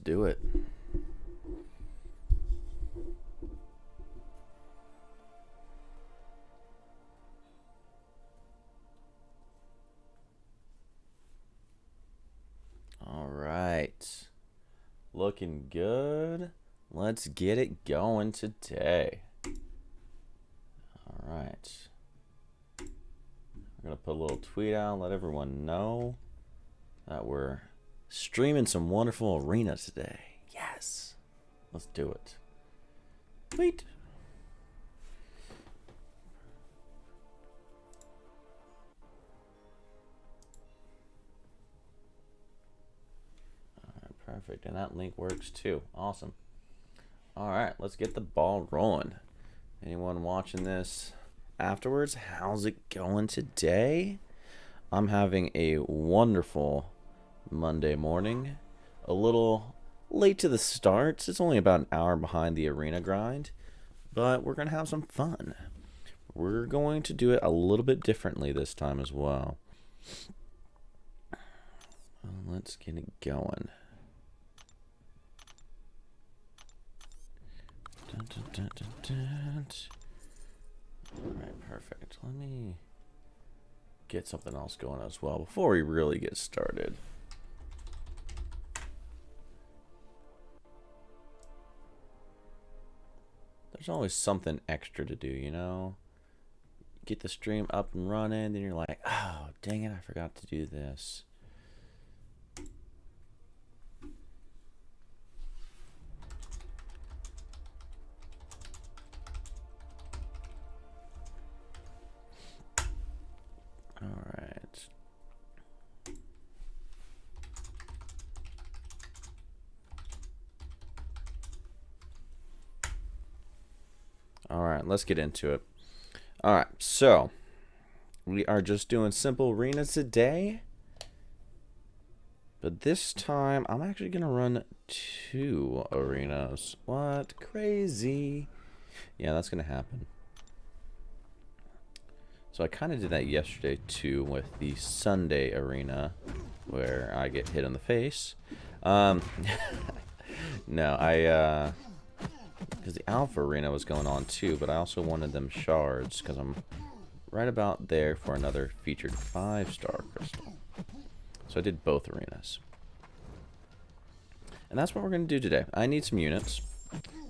do it. All right. Looking good. Let's get it going today. All right. I'm going to put a little tweet out, let everyone know that we're streaming some wonderful arena today. Yes. Let's do it. Tweet. Perfect, and that link works too. Awesome. All right, let's get the ball rolling. Anyone watching this afterwards, how's it going today? I'm having a wonderful Monday morning. A little late to the start. It's only about an hour behind the arena grind, but we're going to have some fun. We're going to do it a little bit differently this time as well. Let's get it going. Alright, perfect. Let me get something else going as well before we really get started. There's always something extra to do, you know? Get the stream up and running, then you're like, oh, dang it, I forgot to do this. Alright. Alright, let's get into it. Alright, so we are just doing simple arenas today. But this time, I'm actually going to run 2 arenas. What? Crazy. Yeah, that's going to happen. So I kind of did that yesterday too with the Sunday arena where I get hit in the face. No, because the Alpha arena was going on too, but I also wanted them shards because I'm right about there for another featured 5-star crystal. So I did both arenas. And that's what we're going to do today. I need some units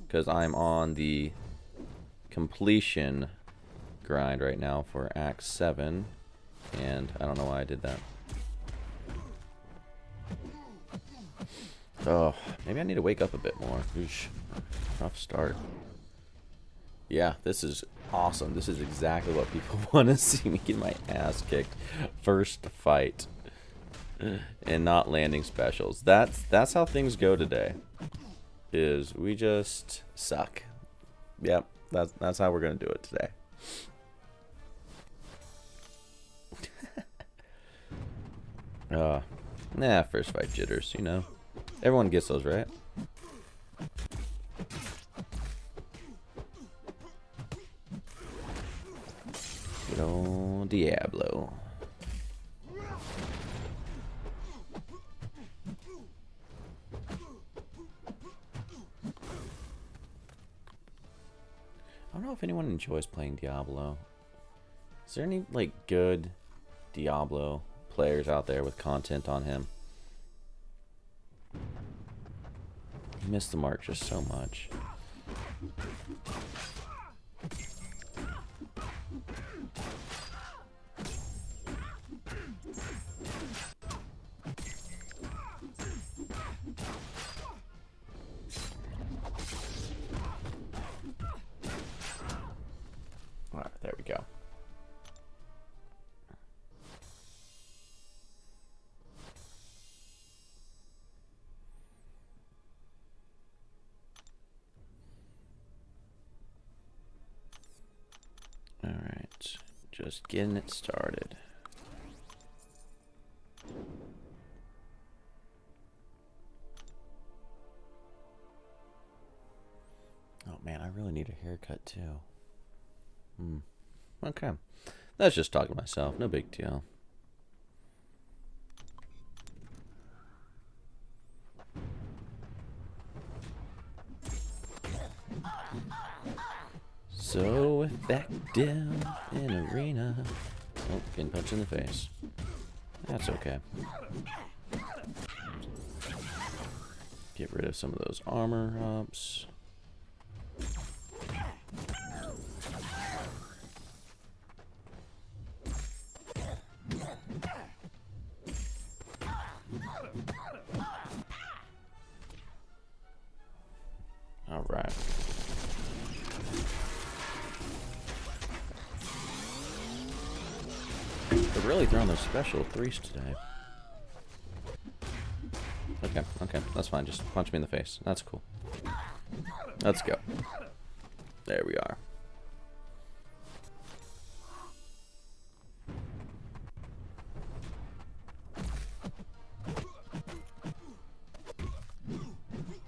because I'm on the completion grind right now for Act 7, and I don't know why I did that. Oh, maybe I need to wake up a bit more. Oosh, rough start. Yeah, this is awesome. This is exactly what people want to see me get my ass kicked first fight and not landing specials. That's how things go today. Is we just suck. Yep, that's how we're gonna do it today. Nah, first fight jitters, you know. Everyone gets those, right? Good old Diablo. I don't know if anyone enjoys playing Diablo. Is there any, like, good Diablo players out there with content on him? I miss the mark just so much. Alright, there we go. Alright, just getting it started. Oh man, I really need a haircut too. Okay. That's just talking to myself, no big deal. So effective in arena. Oh, getting punched in the face. That's okay. Get rid of some of those armor ups. All right. They're really throwing those special threes today. Okay, that's fine. Just punch me in the face. That's cool. Let's go. There we are.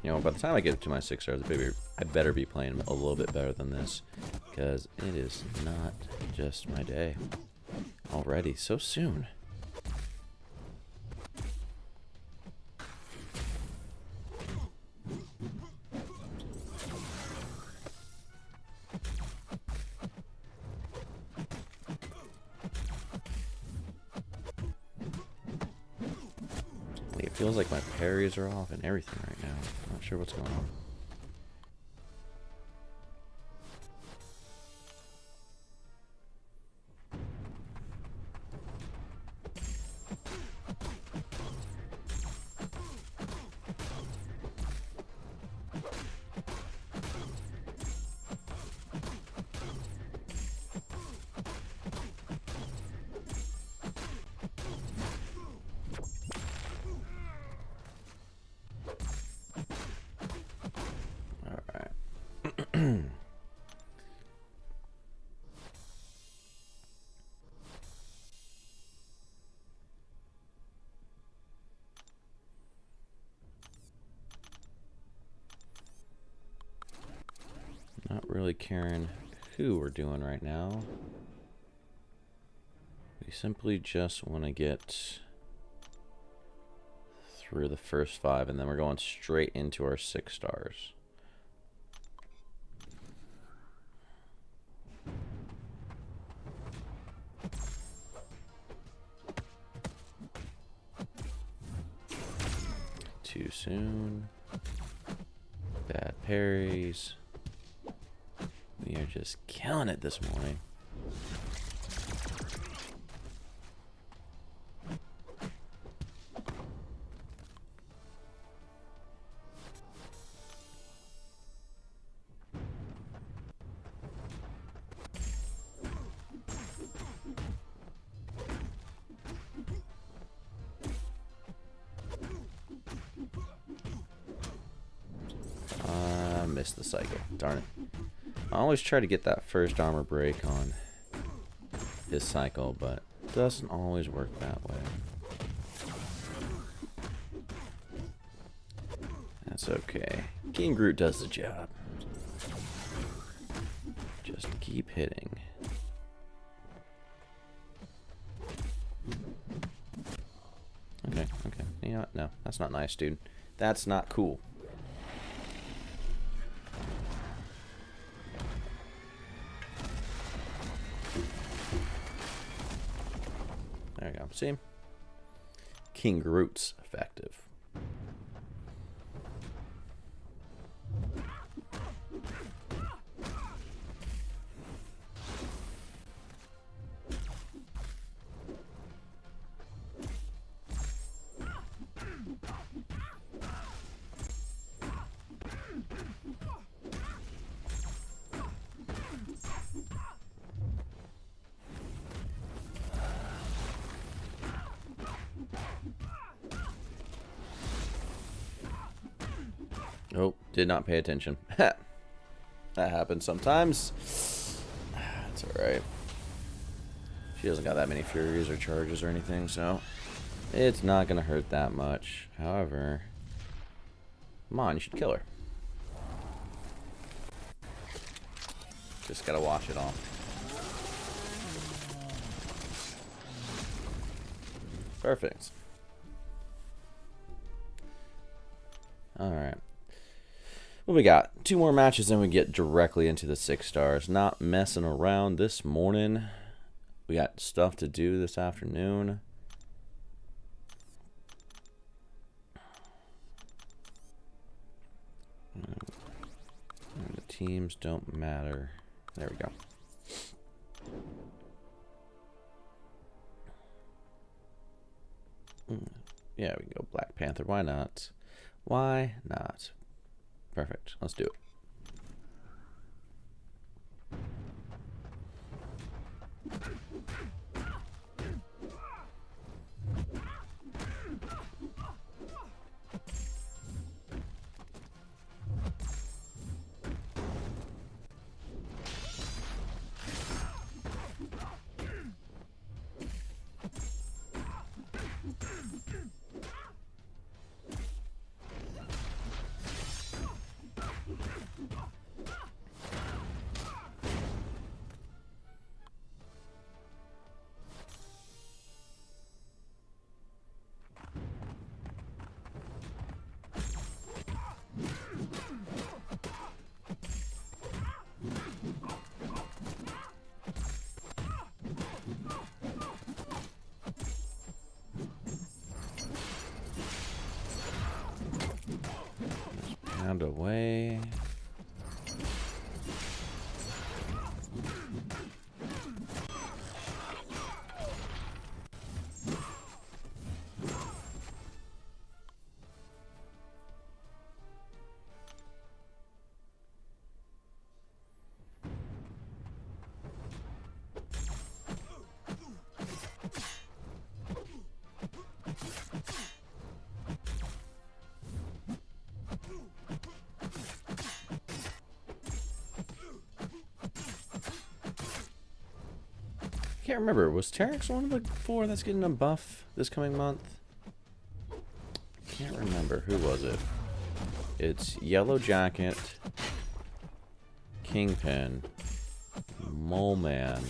You know, by the time I get to my 6 stars, baby, I better be playing a little bit better than this, because it is not just my day. Already, so soon. It feels like my parries are off and everything right now. I'm not sure what's going on. Not really caring who we're doing right now. We simply just want to get through the first 5, and then we're going straight into our 6 stars. Too soon. Bad parries. We are just killing it this morning. Missed the cycle. Darn it. I always try to get that first armor break on his cycle, but it doesn't always work that way. That's okay. King Groot does the job. Just keep hitting. Okay. You know what? No, that's not nice, dude. That's not cool. There you go. See? King Groot's effective. Oh, did not pay attention. That happens sometimes. That's alright. She doesn't got that many furies or charges or anything, so it's not going to hurt that much. However, come on, you should kill her. Just got to wash it off. Perfect. Alright. What we got? 2 more matches, and we get directly into the 6 stars. Not messing around this morning. We got stuff to do this afternoon. The teams don't matter. There we go. Yeah, we can go Black Panther. Why not? Why not? Perfect. Let's do it. Pound away. Can't remember. Was Terex one of the 4 that's getting a buff this coming month? Can't remember. Who was it? It's Yellow Jacket, Kingpin, Mole Man,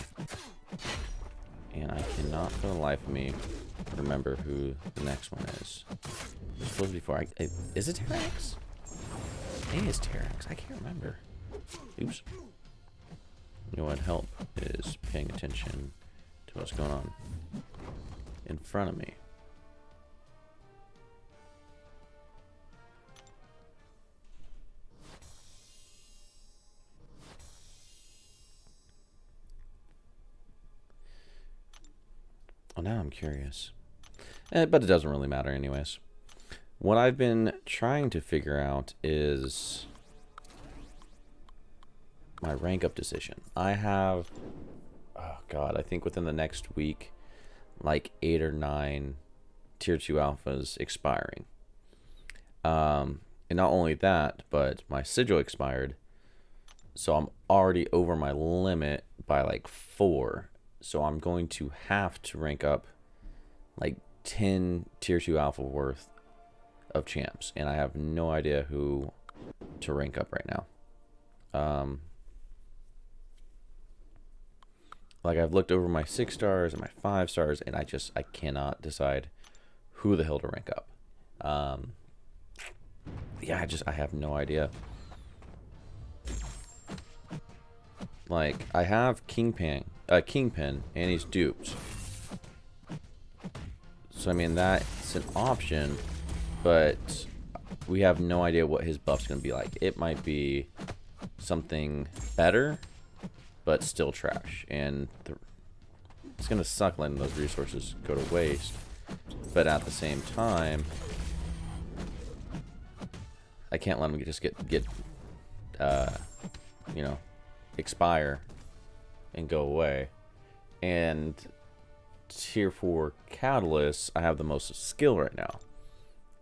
and I cannot for the life of me remember who the next one is. It's supposed to be 4. Is it Terex? Maybe it's Terex. I can't remember. Oops. You know what help is paying attention to what's going on in front of me. Oh, now I'm curious. But it doesn't really matter anyways. What I've been trying to figure out is my rank up decision. I have, oh god, I think within the next week, like 8 or 9 tier 2 alphas expiring. And not only that, but my sigil expired, so I'm already over my limit by like 4. So I'm going to have to rank up like 10 tier 2 alpha worth of champs, and I have no idea who to rank up right now. Like, I've looked over my 6 stars and my 5 stars, and I cannot decide who the hell to rank up. Yeah, I have no idea. Like, I have Kingpin, and he's duped. So, I mean, that's an option, but we have no idea what his buff's going to be like. It might be something better, but still trash, and it's gonna suck letting those resources go to waste. But at the same time, I can't let them just get you know, expire and go away. And tier 4 Catalyst, I have the most skill right now,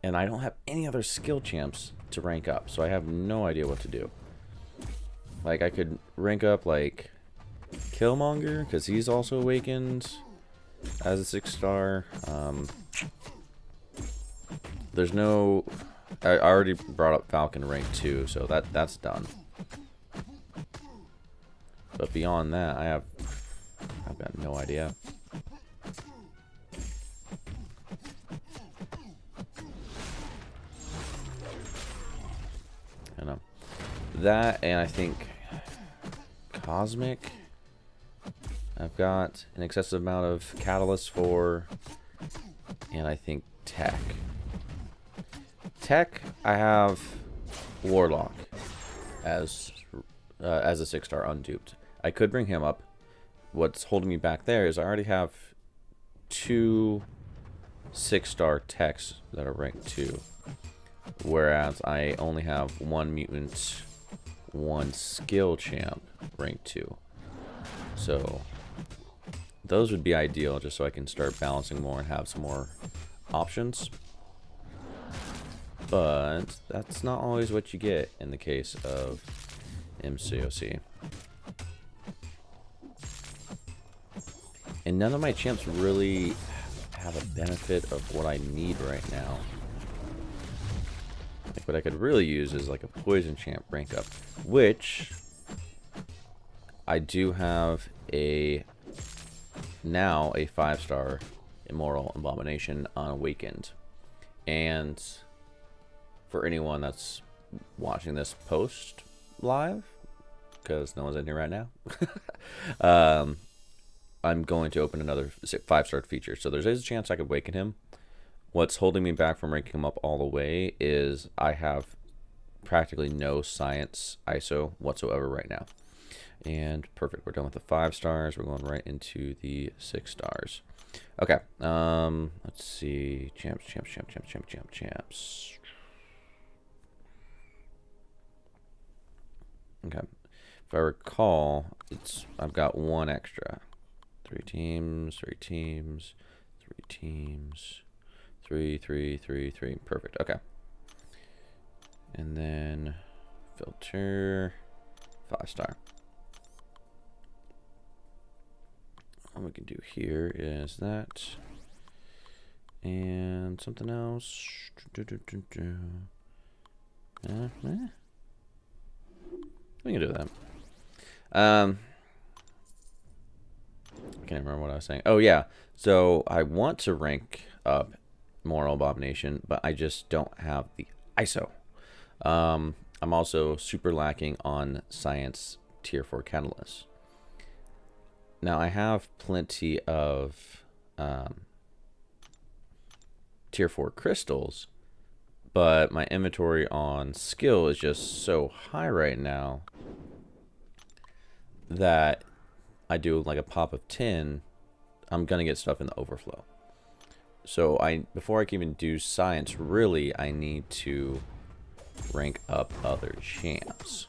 and I don't have any other skill champs to rank up, so I have no idea what to do. Like, I could rank up like Killmonger, because he's also awakened as a 6 star. There's no, I already brought up Falcon rank 2, so that's done. But beyond that, I've got no idea. I know. That, and I think Cosmic. I've got an excessive amount of Catalyst for, and I think Tech. Tech, I have Warlock as a 6-star unduped. I could bring him up. What's holding me back there is I already have 2 6-star techs that are ranked 2, whereas I only have 1 mutant, 1 skill champ ranked 2. So those would be ideal, just so I can start balancing more and have some more options. But that's not always what you get in the case of MCOC. And none of my champs really have a benefit of what I need right now. Like, what I could really use is like a poison champ rank up, which I do have now a 5-star Immoral Abomination Unawakened. And for anyone that's watching this post live, because no one's in here right now, I'm going to open another 5-star feature. So there's a chance I could awaken him. What's holding me back from ranking him up all the way is I have practically no science ISO whatsoever right now. And perfect, we're done with the 5 stars. We're going right into the 6 stars. Okay, let's see. Champs. Okay, if I recall, I've got 1 extra. 3 teams. 3. Perfect. Okay. And then filter 5-star. What we can do here is that, and something else. We can do that. I can't remember what I was saying. Oh yeah, so I want to rank up Moral Abomination, but I just don't have the ISO. I'm also super lacking on Science Tier 4 Catalyst. Now I have plenty of Tier 4 crystals, but my inventory on skill is just so high right now that I do like a pop of 10, I'm gonna get stuff in the overflow. So before I can even do science, really I need to rank up other champs,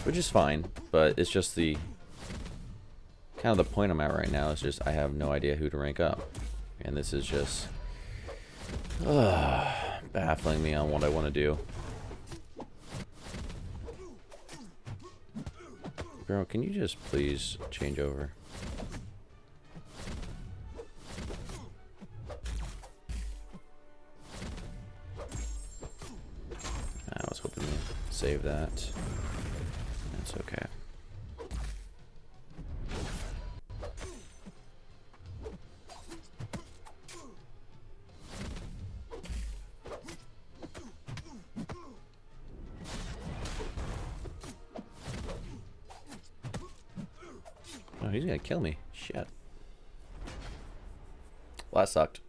which is fine, but it's just the kind of the point I'm at right now. Is just I have no idea who to rank up, and this is just baffling me on what I want to do. Bro, can you just please change over? I was hoping to save that. That's okay. Oh, he's gonna kill me. Shit. Well, that sucked.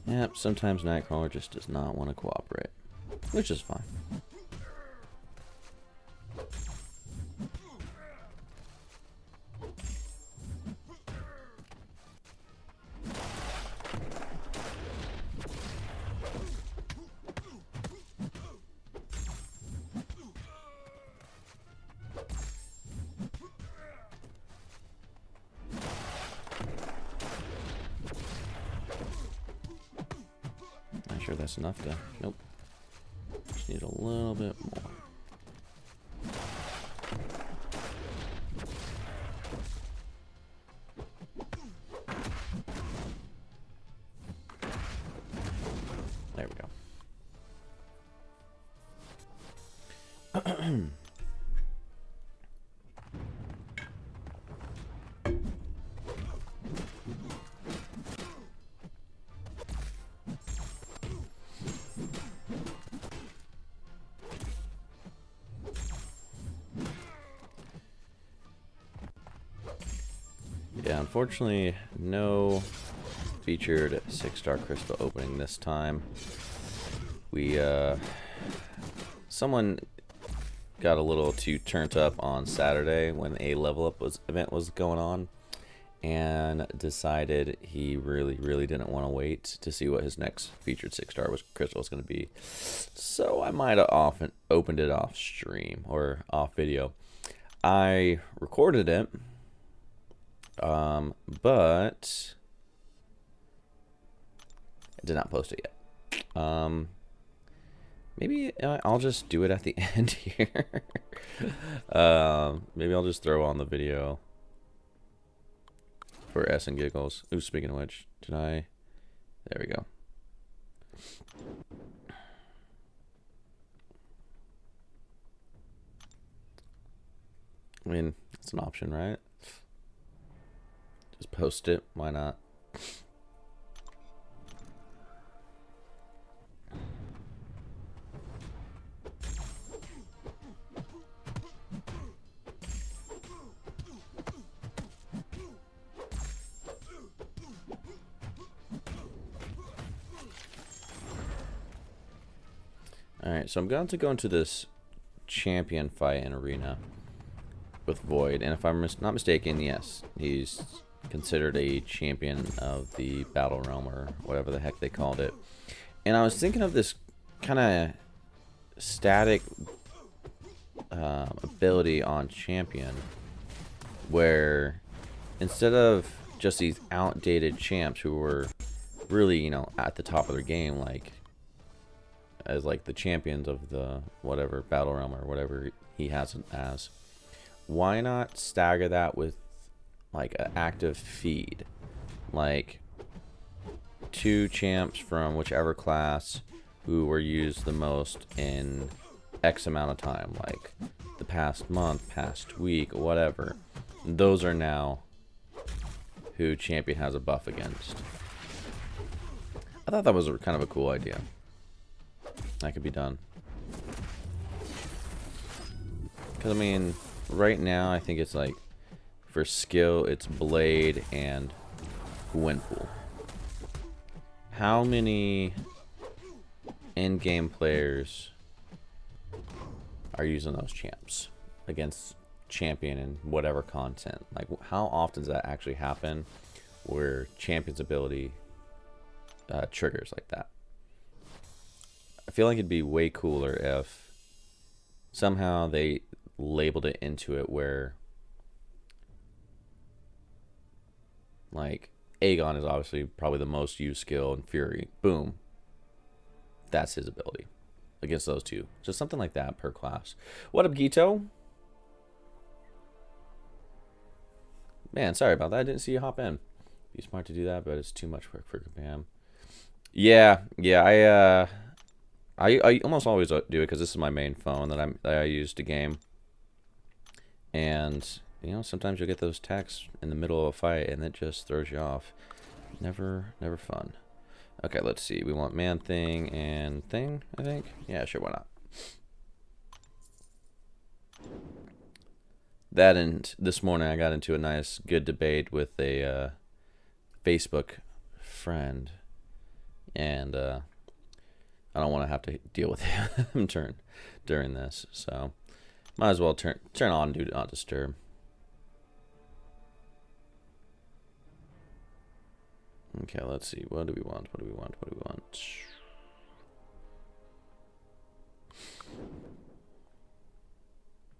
Yep, sometimes Nightcrawler just does not want to cooperate, which is fine. Not sure that's enough to... Nope. Just need a little bit more. There we go. Yeah, unfortunately, no featured 6-star crystal opening this time. Someone got a little too turned up on Saturday when a level up event was going on, and decided he really didn't want to wait to see what his next featured 6-star crystal was going to be. So I might have often opened it off stream or off video. I recorded it, but I did not post it yet. Maybe I'll just do it at the end here. Maybe I'll just throw on the video for S and giggles. Ooh, speaking of which, did I? There we go. I mean, it's an option, right? Just post it. Why not? Alright, so I'm going to go into this champion fight in arena with Void, and if I'm not mistaken, yes, he's considered a champion of the Battle Realm, or whatever the heck they called it. And I was thinking of this kind of static ability on champion, where instead of just these outdated champs who were really, you know, at the top of their game, like as like the champions of the whatever Battle Realm or whatever he has it as, why not stagger that with like an active feed, like 2 champs from whichever class who were used the most in X amount of time, like the past month, past week, whatever. Those are now who champion has a buff against. I thought that was kind of a cool idea. That could be done. Because, I mean, right now, I think it's like, for skill, it's Blade and Gwenpool. How many in-game players are using those champs against champion and whatever content? Like, how often does that actually happen where champion's ability triggers like that? I feel like it'd be way cooler if somehow they labeled it into it where, like, Aegon is obviously probably the most used skill in Fury. Boom. That's his ability against those 2. Just something like that per class. What up, Gito? Man, sorry about that. I didn't see you hop in. Be smart to do that, but it's too much work for Kabam. Yeah, I almost always do it because this is my main phone that I use to game. And, you know, sometimes you'll get those texts in the middle of a fight and it just throws you off. Never fun. Okay, let's see. We want Man Thing and Thing, I think. Yeah, sure, why not? That, and this morning I got into a nice, good debate with a Facebook friend. And I don't want to have to deal with him during this, so might as well turn on Do Not Disturb. Okay, let's see. What do we want? What do we want? What do we want?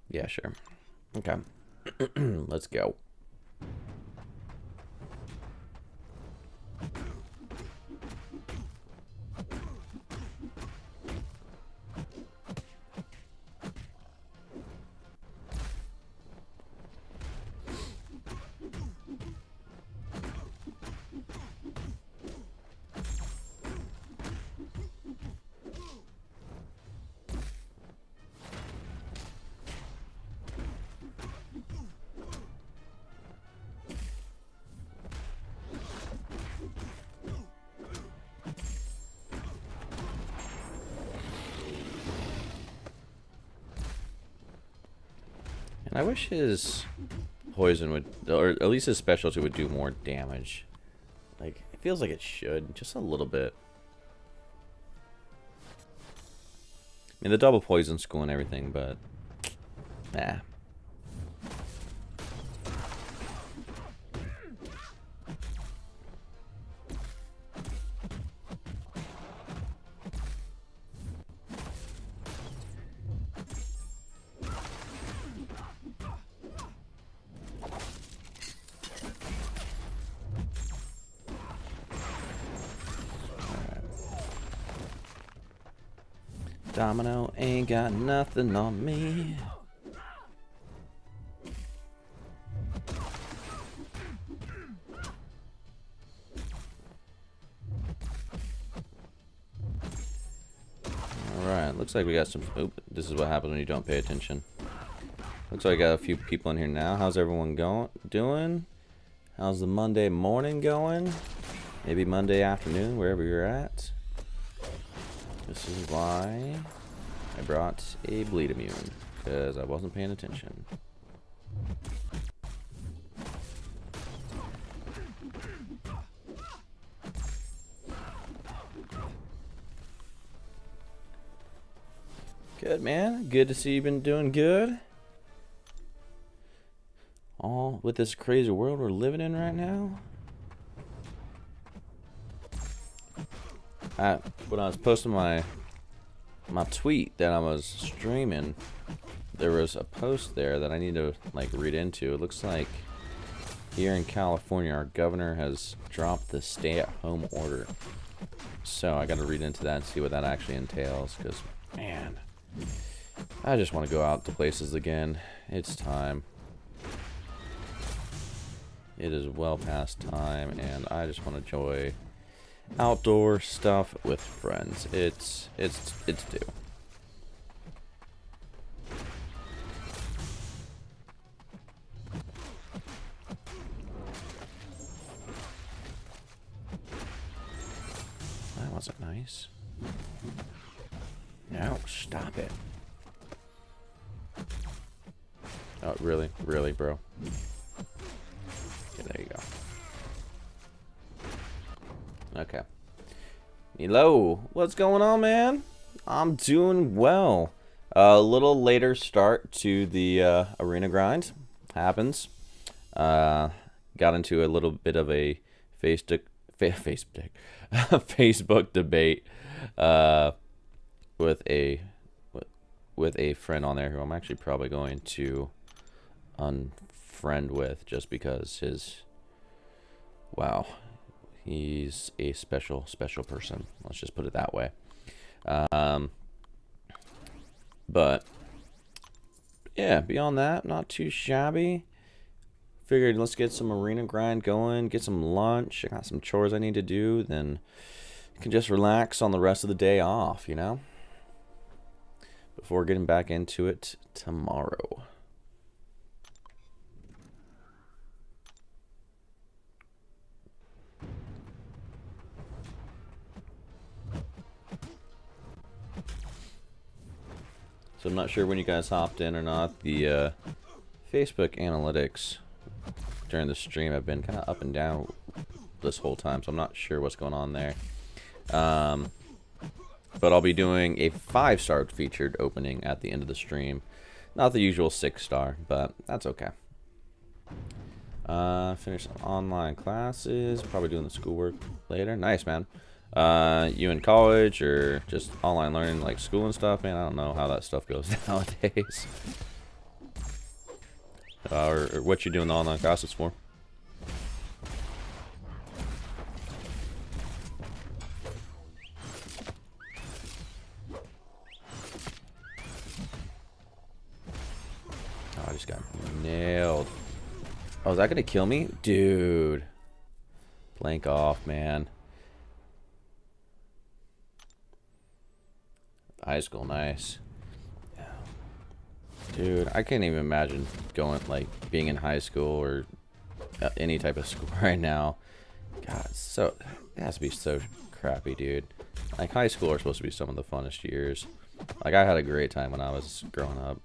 Yeah, sure. Okay. Let's go. And I wish his poison would, or at least his specialty would do more damage. Like, it feels like it should, just a little bit. I mean, the double poison's cool and everything, but nah. Domino ain't got nothing on me. Alright, looks like we got some... Oop, this is what happens when you don't pay attention. Looks like I got a few people in here now. How's everyone doing? How's the Monday morning going? Maybe Monday afternoon, wherever you're at. This is why I brought a Bleed Immune, because I wasn't paying attention. Good, man. Good to see you've been doing good. All with this crazy world we're living in right now. When I was posting my tweet that I was streaming, there was a post there that I need to like read into. It looks like here in California, our governor has dropped the stay-at-home order. So I got to read into that and see what that actually entails. Because man, I just want to go out to places again. It's time. It is well past time, and I just want to enjoy outdoor stuff with friends. It's due. That wasn't nice. No, stop it. Oh, really? Really, bro? Okay, there you go. Okay. Hello, what's going on, man? I'm doing well. A little later start to the arena grind. Happens. Got into a little bit of a Facebook debate with a friend on there who I'm actually probably going to unfriend with, just because he's a special person. Let's just put it that way. But yeah, beyond that, not too shabby. Figured let's get some arena grind going, get some lunch. I got some chores I need to do, then I can just relax on the rest of the day off, you know, before getting back into it tomorrow. So I'm not sure when you guys hopped in or not. The Facebook analytics during the stream have been kind of up and down this whole time, so I'm not sure what's going on there. But I'll be doing a 5-star featured opening at the end of the stream. Not the usual 6-star, but that's okay. Finish some online classes. Probably doing the schoolwork later. Nice, man. You in college or just online learning, like school and stuff, man? I don't know how that stuff goes nowadays. Or what you doing the online classes for? Oh, I just got nailed. Oh, is that gonna kill me? Dude. Blank off, man. High school, nice. Dude, I can't even imagine being in high school or any type of school right now. God, it has to be so crappy, dude. Like, high school are supposed to be some of the funnest years. Like, I had a great time when I was growing up.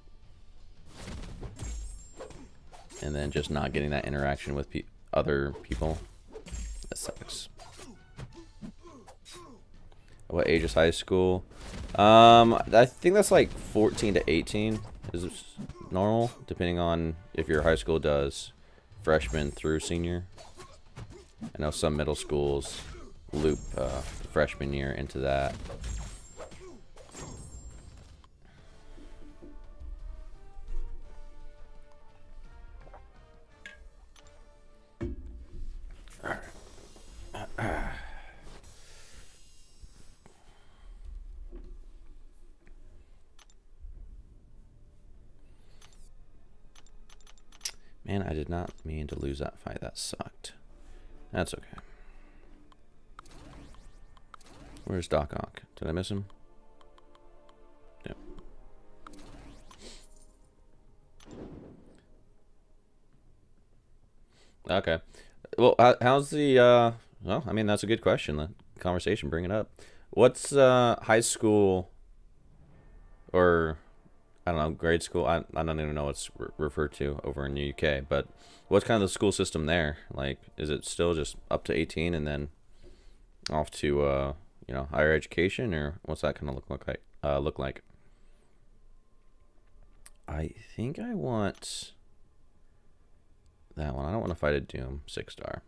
and then just not getting that interaction with other people. That sucks. What age is high school? I think that's like 14 to 18 is normal, depending on if your high school does freshman through senior. I know some middle schools loop freshman year into that. Man, I did not mean to lose that fight. That sucked. That's okay. Where's Doc Ock? Did I miss him? Yep. Okay. Well, how's the, well, I mean, that's a good question. The conversation, bring it up. What's high school or, I don't know, grade school? I don't even know what's referred to over in the UK, but what's kind of the school system there? Like, is it still just up to 18 and then off to, you know, higher education, or what's that kind of look like? I think I want that one. I don't want to fight a Doom 6-star.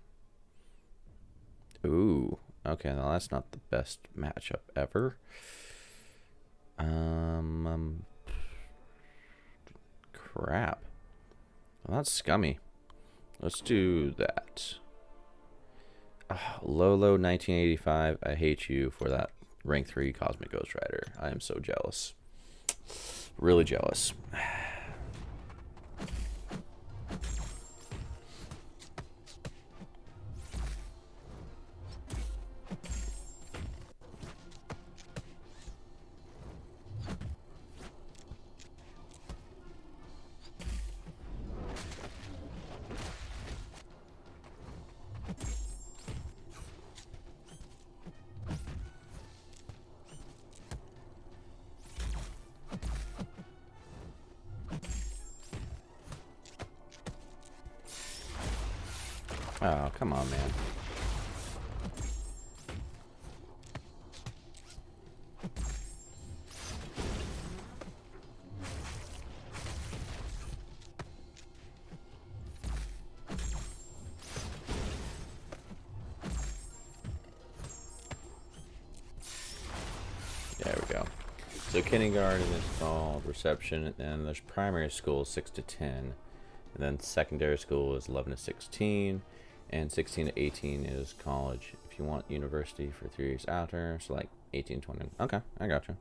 Ooh, okay. Now that's not the best matchup ever. Crap. Well, that's scummy. Let's do that. Lolo 1985. I hate you for that rank 3 Cosmic Ghost Rider. I am so jealous. Really jealous. Oh, come on, man. There we go. So kindergarten is called reception, and there's primary school 6 to 10, and then secondary school is 11 to 16. And 16 to 18 is college. If you want university for 3 years after, so like 18, 20. Okay, I gotcha.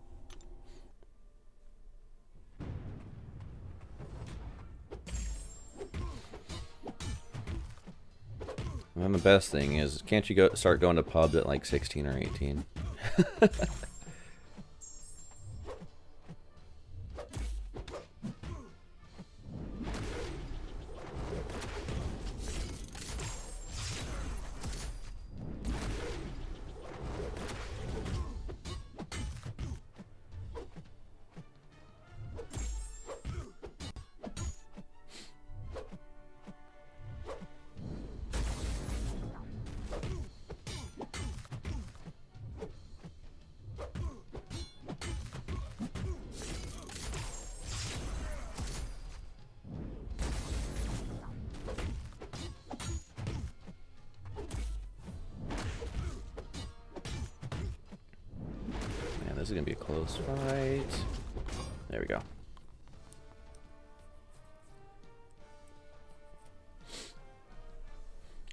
And then the best thing is, can't you start going to pubs at like 16 or 18? This is gonna be a close fight. There we go.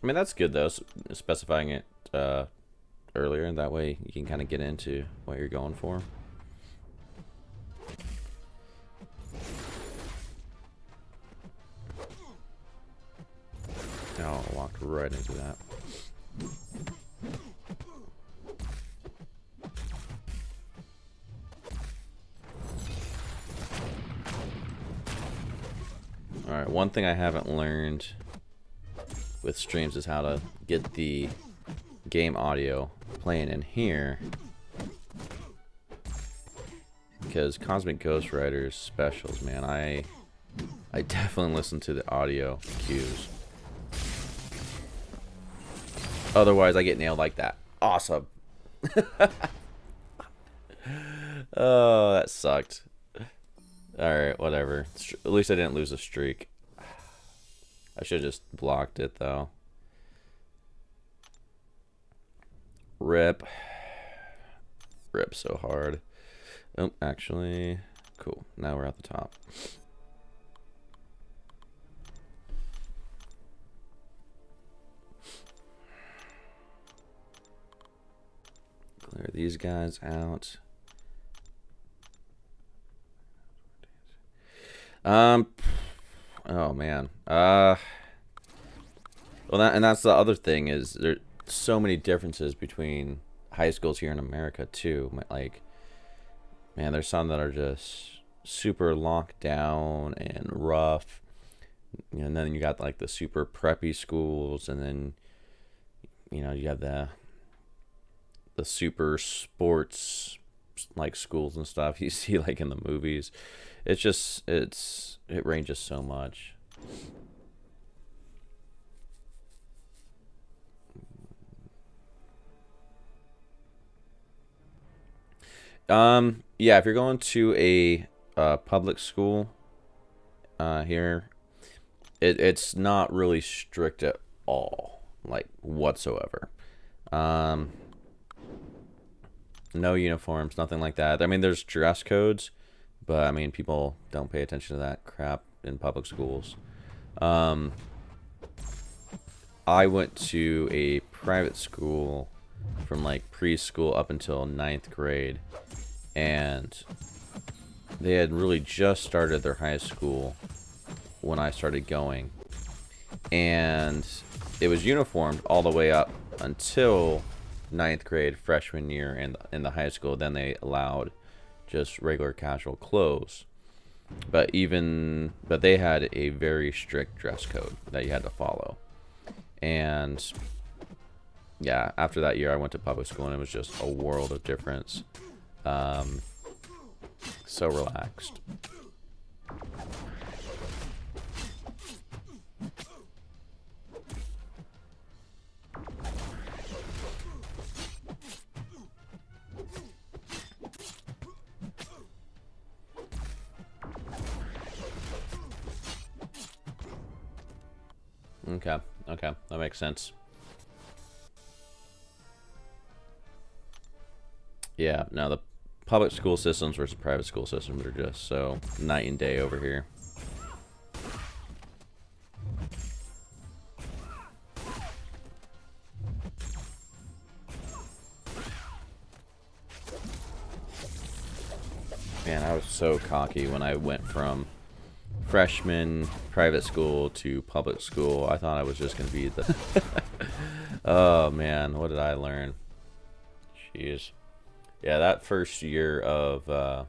I mean, that's good though, specifying it earlier, and that way you can kind of get into what you're going for. Oh, I walked right into that. Alright, one thing I haven't learned with streams is how to get the game audio playing in here. Because Cosmic Ghost Rider's specials, man, I I definitely listen to the audio cues. Otherwise, I get nailed like that. Awesome. Oh, that sucked. Alright, whatever. At least I didn't lose a streak. I should have just blocked it, though. Rip. Rip so hard. Oh, actually. Cool. Now we're at the top. Clear these guys out. Oh man. Well, that's the other thing is there's so many differences between high schools here in America too. Like, man, there's some that are just super locked down and rough, and then you got like the super preppy schools, and then you have the super sports like schools and stuff you see like in the movies. It's just it ranges so much. Yeah, if you're going to a public school here, it's not really strict at all, like whatsoever. Um, no uniforms, nothing like that. I mean, there's dress codes, but I mean, people don't pay attention to that crap in public schools. I went to a private school from like preschool up until ninth grade, and they had really just started their high school when I started going, and it was uniformed all the way up until ninth grade, freshman year in the high school. Then they allowed just regular casual clothes, but they had a very strict dress code that you had to follow. And yeah, after that year I went to public school, and it was just a world of difference. So relaxed. Okay, that makes sense. Yeah, now the public school systems versus private school systems are just so night and day over here. Man, I was so cocky when I went from freshman private school to public school. I thought I was just going to be the... Oh, man, what did I learn? Jeez. Yeah, that first year of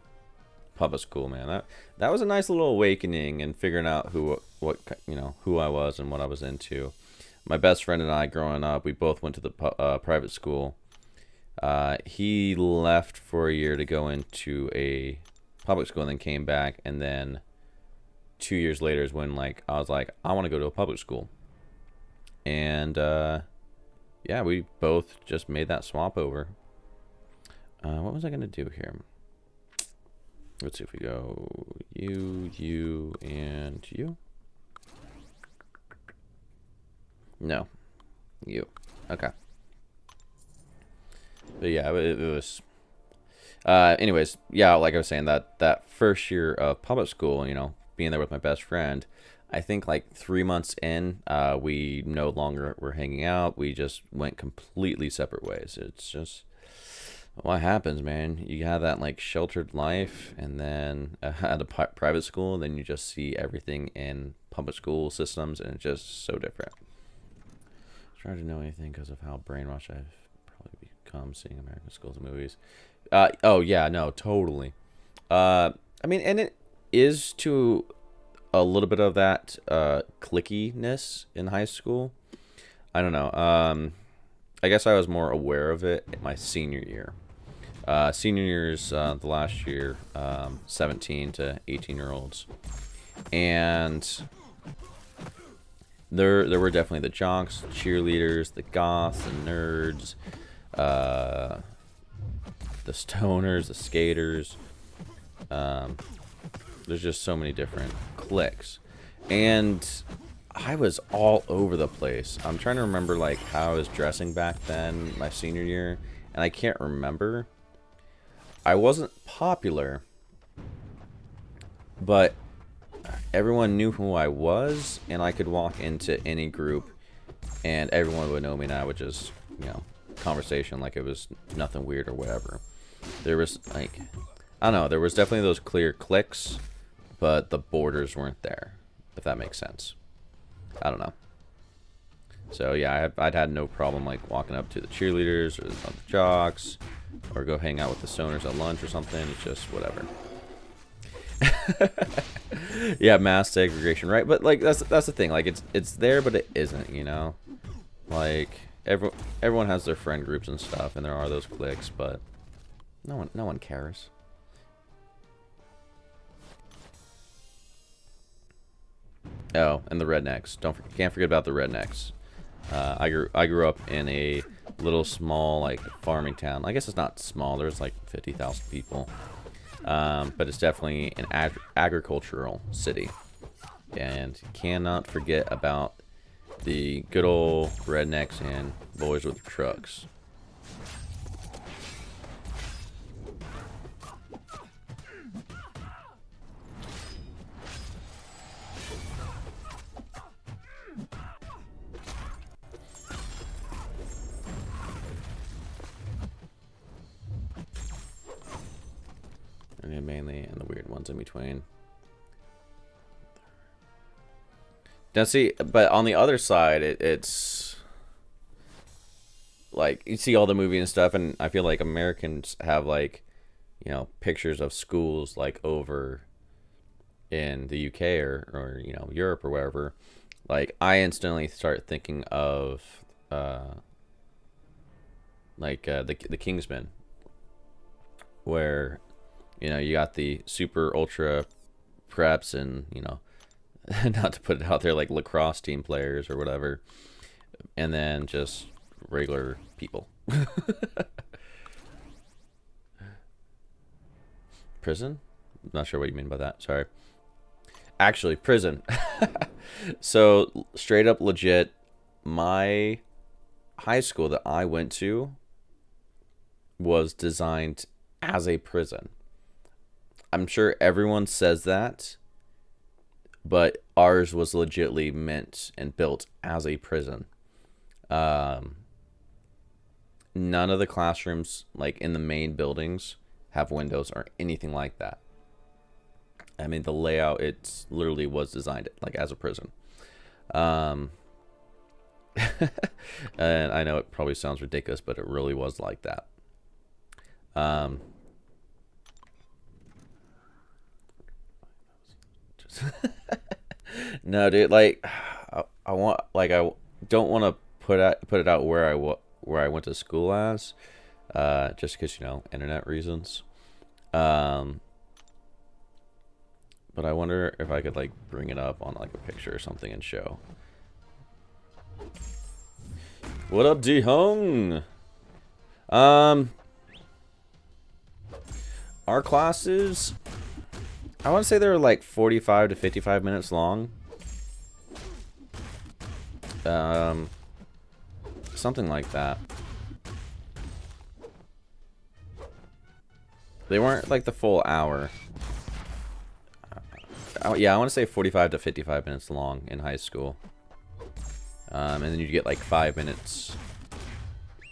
public school, man, that was a nice little awakening and figuring out who I was and what I was into. My best friend and I, growing up, we both went to the private school. He left for a year to go into a public school and then came back, and then 2 years later is when like I was like, I want to go to a public school. And yeah, we both just made that swap over. What was I gonna do here? Let's see if we go you, and you. No, you. Okay. But yeah, it was. Anyways, yeah, like I was saying, that first year of public school, being there with my best friend, I think like 3 months in, we no longer were hanging out. We just went completely separate ways. It's just what happens, man. You have that like sheltered life, and then at a private school, then you just see everything in public school systems, and it's just so different. It's hard to know anything because of how brainwashed I've probably become seeing American schools and movies. Oh yeah, no, totally. I mean, and it is to a little bit of that clickiness in high school. I don't know. I guess I was more aware of it in my senior year. Senior year is the last year, 17 to 18-year-olds. And there were definitely the jocks, cheerleaders, the goths, the nerds, the stoners, the skaters. There's just so many different cliques, and I was all over the place. I'm trying to remember like how I was dressing back then, my senior year, and I can't remember. I wasn't popular, but everyone knew who I was, and I could walk into any group and everyone would know me, and I would just, conversation like it was nothing weird or whatever. There was like, I don't know, there was definitely those clear cliques, but the borders weren't there, if that makes sense. I don't know. So yeah, I'd had no problem like walking up to the cheerleaders or the jocks, or go hang out with the stoners at lunch or something. It's just whatever. Yeah, mass segregation, right? But like that's the thing. Like it's there, but it isn't. Like everyone has their friend groups and stuff, and there are those cliques, but no one cares. Oh, and the rednecks. Can't forget about the rednecks. I grew up in a little small like farming town. I guess it's not small. There's like 50,000 people, but it's definitely an agricultural city, and cannot forget about the good old rednecks and boys with trucks. And mainly, and the weird ones in between. Now see, but on the other side, it's like you see all the movie and stuff, and I feel like Americans have like, pictures of schools like over in the UK or Europe or wherever. Like I instantly start thinking of the Kingsman, where you got the super ultra preps and not to put it out there, like lacrosse team players or whatever, and then just regular people. Prison? Not sure what you mean by that. Sorry. Actually, prison. So, straight up legit, my high school that I went to was designed as a prison. I'm sure everyone says that, but ours was legitly meant and built as a prison. None of the classrooms, like in the main buildings, have windows or anything like that. I mean, the layout, it literally was designed like as a prison. And I know it probably sounds ridiculous, but it really was like that. No, dude, like I want, like I don't want to put it out where I went to school as, just because internet reasons. But I wonder if I could like bring it up on like a picture or something and show. What up, D Hung? Our classes, I want to say they were like 45 to 55 minutes long. Something like that. They weren't like the full hour. Yeah, I want to say 45 to 55 minutes long in high school. And then you get like 5 minutes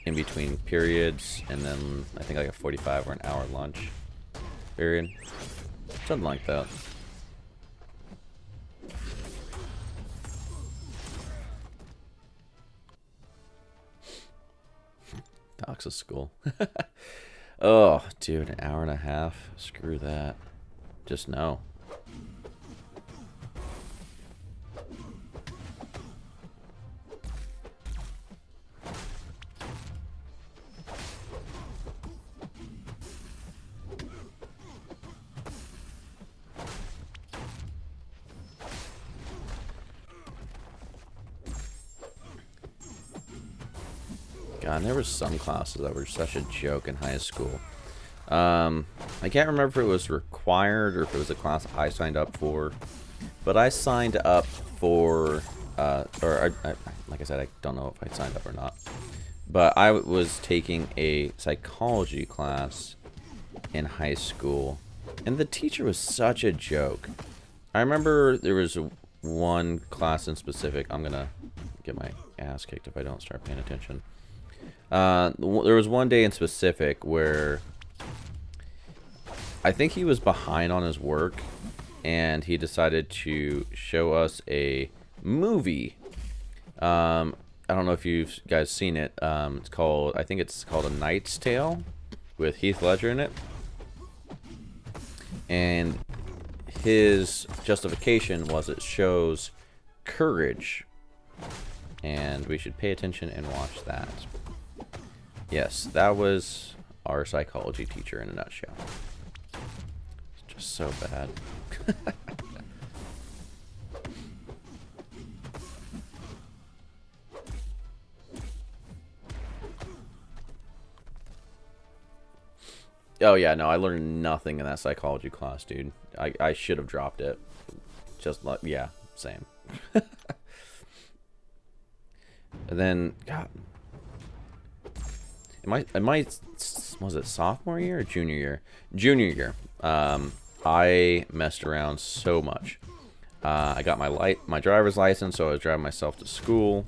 in between periods, and then I think like a 45 or an hour lunch period. Something like that. Docs of school. Oh, dude, an hour and a half. Screw that. Just no. God, and there was some classes that were such a joke in high school. I can't remember if it was required or if it was a class I signed up for, but I signed up for, like I said, I don't know if I signed up or not, but I was taking a psychology class in high school, and the teacher was such a joke. I remember there was one class in specific. I'm gonna get my ass kicked if I don't start paying attention. There was one day in specific where I think he was behind on his work, and he decided to show us a movie. I don't know if you guys seen it. It's called, I think it's called A Knight's Tale, with Heath Ledger in it. And his justification was it shows courage, and we should pay attention and watch that. Yes, that was our psychology teacher in a nutshell. It's just so bad. Oh yeah, no, I learned nothing in that psychology class, dude. I should have dropped it. Just like, yeah, same. And then, God, am I, was it sophomore year or junior year? Junior year. I messed around so much. I got my driver's license, so I was driving myself to school.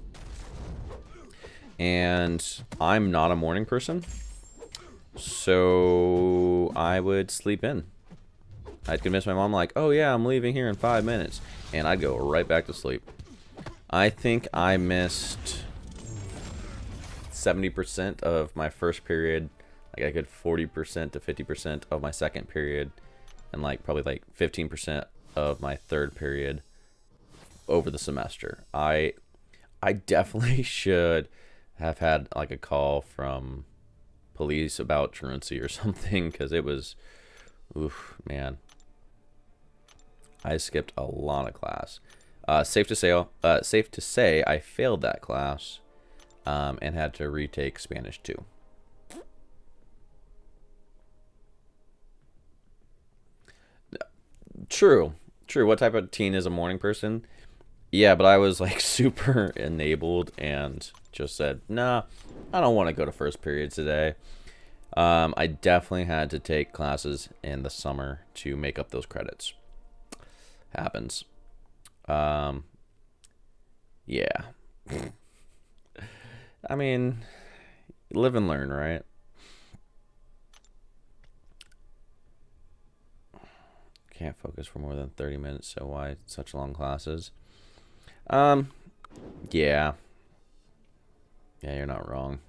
And I'm not a morning person, so I would sleep in. I'd convince my mom, like, oh yeah, I'm leaving here in 5 minutes, and I'd go right back to sleep. I think I missed 70% of my first period, like I could 40% to 50% of my second period, and like probably like 15% of my third period over the semester. I definitely should have had like a call from police about truancy or something, because it was, oof, man. I skipped a lot of class. Safe to say, I failed that class, and had to retake Spanish 2. True. What type of teen is a morning person? Yeah, but I was like super enabled and just said, nah, I don't want to go to first period today. I definitely had to take classes in the summer to make up those credits. Happens. Yeah. I mean, live and learn, right? Can't focus for more than 30 minutes, so why such long classes? Yeah. Yeah, you're not wrong.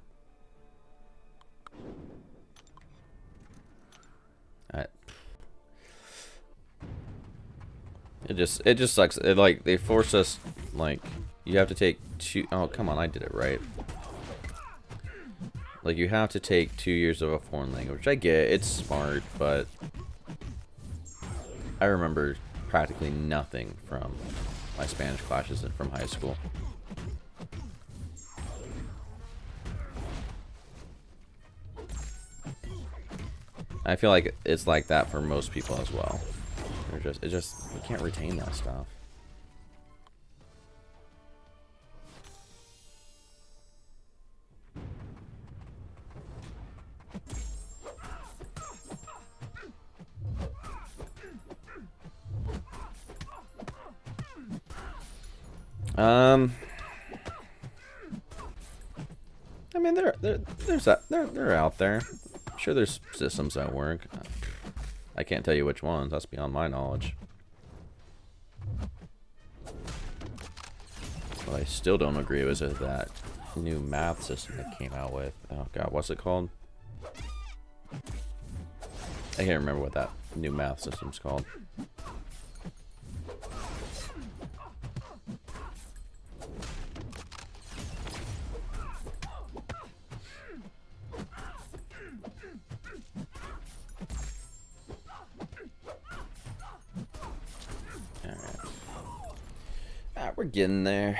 It just sucks. It, like, they force us, like, you have to take 2, oh, come on, I did it right. Like, you have to take 2 years of a foreign language. I get it, it's smart, but I remember practically nothing from my Spanish classes from high school. I feel like it's like that for most people as well. You can't retain that stuff. I mean, they're out there. I'm sure there's systems that work. I can't tell you which ones. That's beyond my knowledge. What I still don't agree with is that new math system that came out with. Oh god, what's it called? I can't remember what that new math system's called. We're getting there.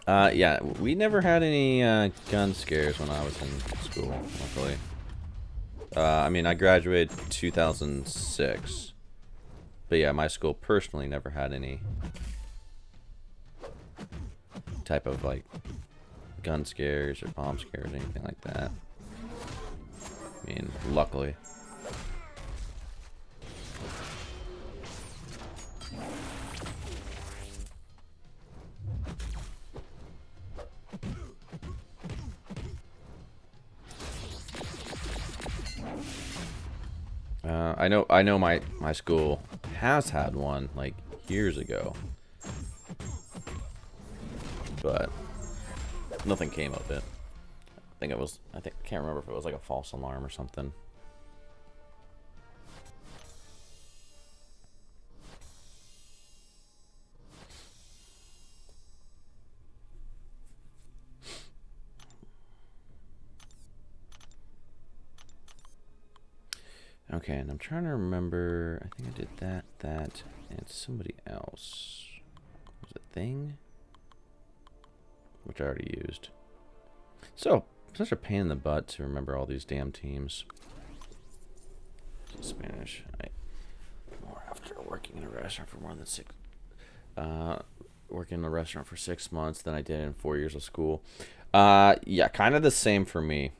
Yeah, we never had any gun scares when I was in school, luckily. I mean, I graduated 2006. But yeah, my school personally never had any type of, like, gun scares or bomb scares or anything like that. I mean, luckily. I know my school has had one like years ago, but nothing came of it. I can't remember if it was like a false alarm or something. Okay, and I'm trying to remember. I think I did that, and somebody else. Was it Thing? Which I already used. So, such a pain in the butt to remember all these damn teams. Spanish. More after working in a restaurant for more than working in a restaurant for 6 months than I did in 4 years of school. Yeah, kind of the same for me.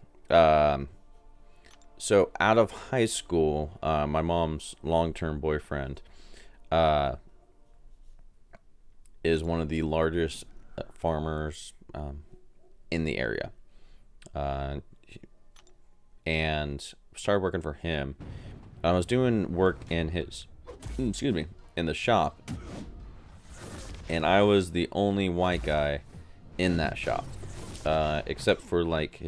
So out of high school, my mom's long-term boyfriend is one of the largest farmers in the area, and started working for him. I was doing work in his, in the shop, and I was the only white guy in that shop, except for like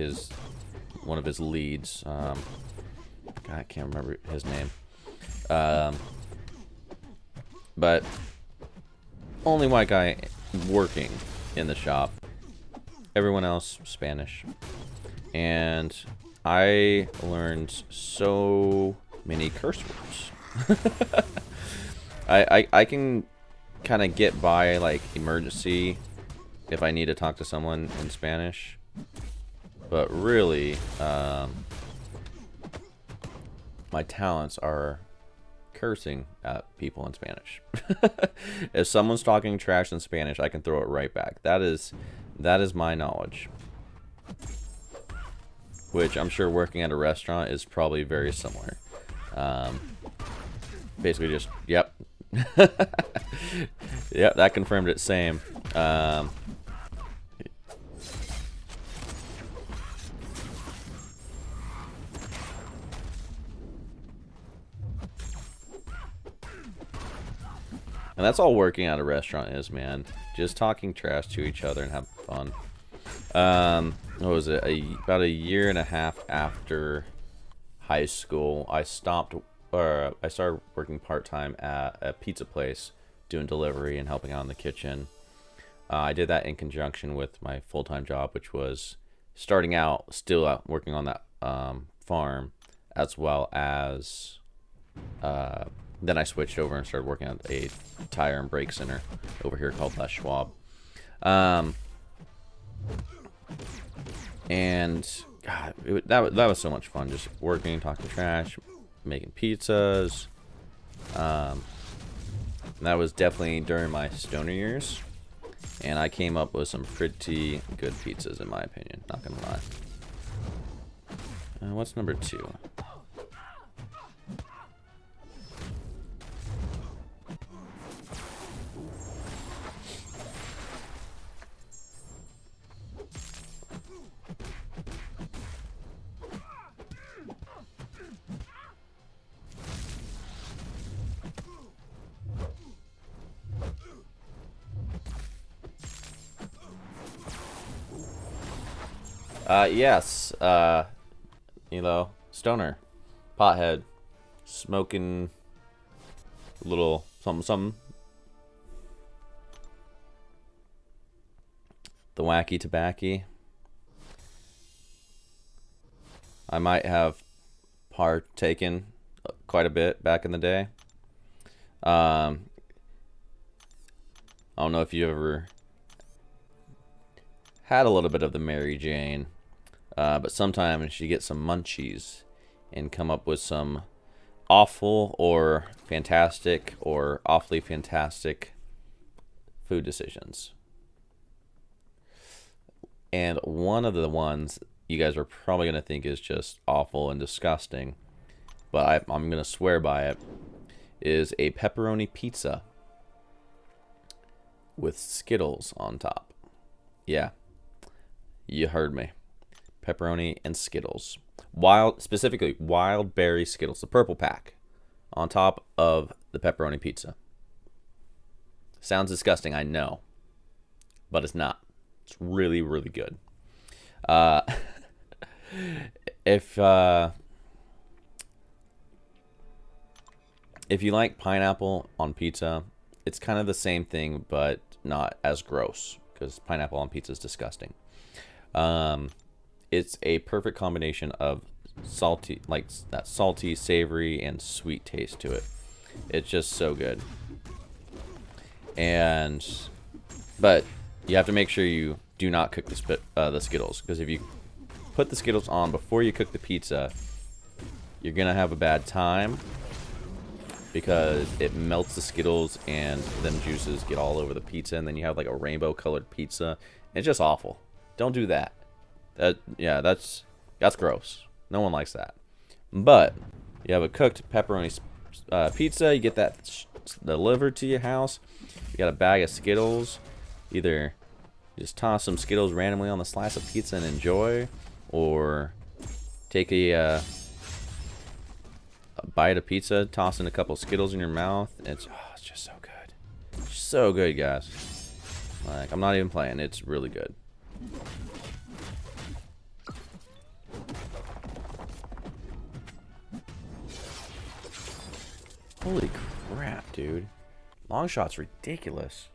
one of his leads. God, I can't remember his name. But only white guy working in the shop. Everyone else Spanish. And I learned so many curse words. I can kind of get by like emergency if I need to talk to someone in Spanish. But really, my talents are cursing at people in Spanish. If someone's talking trash in Spanish, I can throw it right back. That is my knowledge. Which I'm sure working at a restaurant is probably very similar. Basically just, yep. Yep, that confirmed it, same. And that's all working at a restaurant is, man. Just talking trash to each other and having fun. What was it? About a year and a half after high school, I started working part-time at a pizza place, doing delivery and helping out in the kitchen. I did that in conjunction with my full-time job, which was starting out, still out working on that farm, as well as then I switched over and started working at a tire and brake center over here called Les Schwab. And God, that was so much fun, just working, talking trash, making pizzas. That was definitely during my stoner years, and I came up with some pretty good pizzas in my opinion, not gonna lie. What's number 2? Yes, stoner, pothead, smoking a little something. The wacky tobacco. I might have partaken quite a bit back in the day. I don't know if you ever had a little bit of the Mary Jane, but sometimes you get some munchies and come up with some awful or fantastic or awfully fantastic food decisions. And one of the ones you guys are probably going to think is just awful and disgusting, but I'm going to swear by it, is a pepperoni pizza with Skittles on top. Yeah, you heard me. Pepperoni and Skittles. Specifically wild berry Skittles, the purple pack, on top of the pepperoni pizza. Sounds disgusting, I know, but it's not. It's really, really good. If you like pineapple on pizza, it's kind of the same thing, but not as gross, because pineapple on pizza is disgusting. It's a perfect combination of salty, like that salty, savory, and sweet taste to it. It's just so good. But you have to make sure you do not cook the Skittles, because if you put the Skittles on before you cook the pizza, you're gonna have a bad time, because it melts the Skittles and then juices get all over the pizza, and then you have like a rainbow colored pizza. It's just awful. Don't do that. Yeah, that's gross. No one likes that. But you have a cooked pepperoni pizza. You get that delivered to your house. You got a bag of Skittles. Either just toss some Skittles randomly on the slice of pizza and enjoy, or take a bite of pizza, toss in a couple Skittles in your mouth. It's just so good. So good, guys. Like, I'm not even playing. It's really good. Holy crap, dude. Long shot's ridiculous.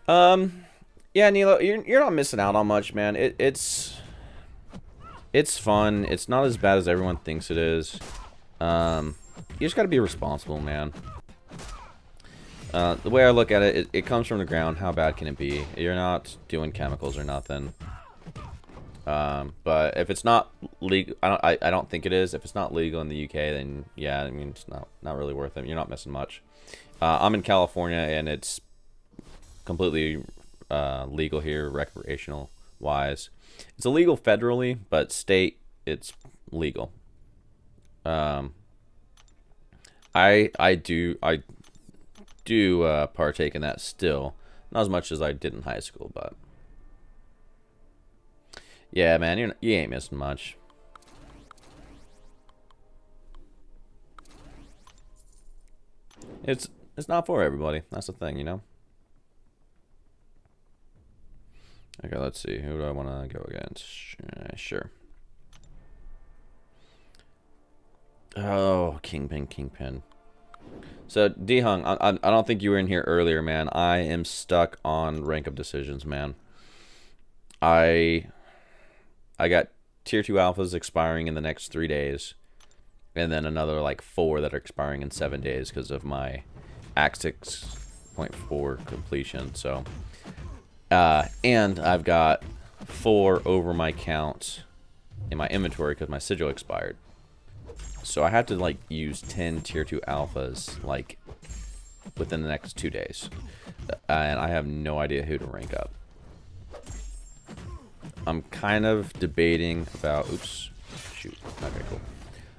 Yeah, Nilo, you're not missing out on much, man. It's fun. It's not as bad as everyone thinks it is. You just gotta be responsible, man. The way I look at it, it comes from the ground. How bad can it be? You're not doing chemicals or nothing. But if it's not legal, I don't think it is. If it's not legal in the UK, then yeah, I mean, it's not really worth it. You're not missing much. I'm in California, and it's completely legal here, recreational wise. It's illegal federally, but state it's legal. I do partake in that still, not as much as I did in high school, but yeah, man, you ain't missing much. It's not for everybody. That's the thing, you know. Okay, let's see. Who do I want to go against? Sure. Oh, Kingpin. So, D-Hung, I don't think you were in here earlier, man. I am stuck on rank of decisions, man. I got tier 2 alphas expiring in the next 3 days. And then another, like, 4 that are expiring in 7 days because of my Act 6.4 completion, so... and I've got 4 over my count in my inventory because my sigil expired. So I have to like use 10 tier 2 alphas like within the next 2 days. And I have no idea who to rank up. I'm kind of debating about... Oops. Shoot. Okay, cool.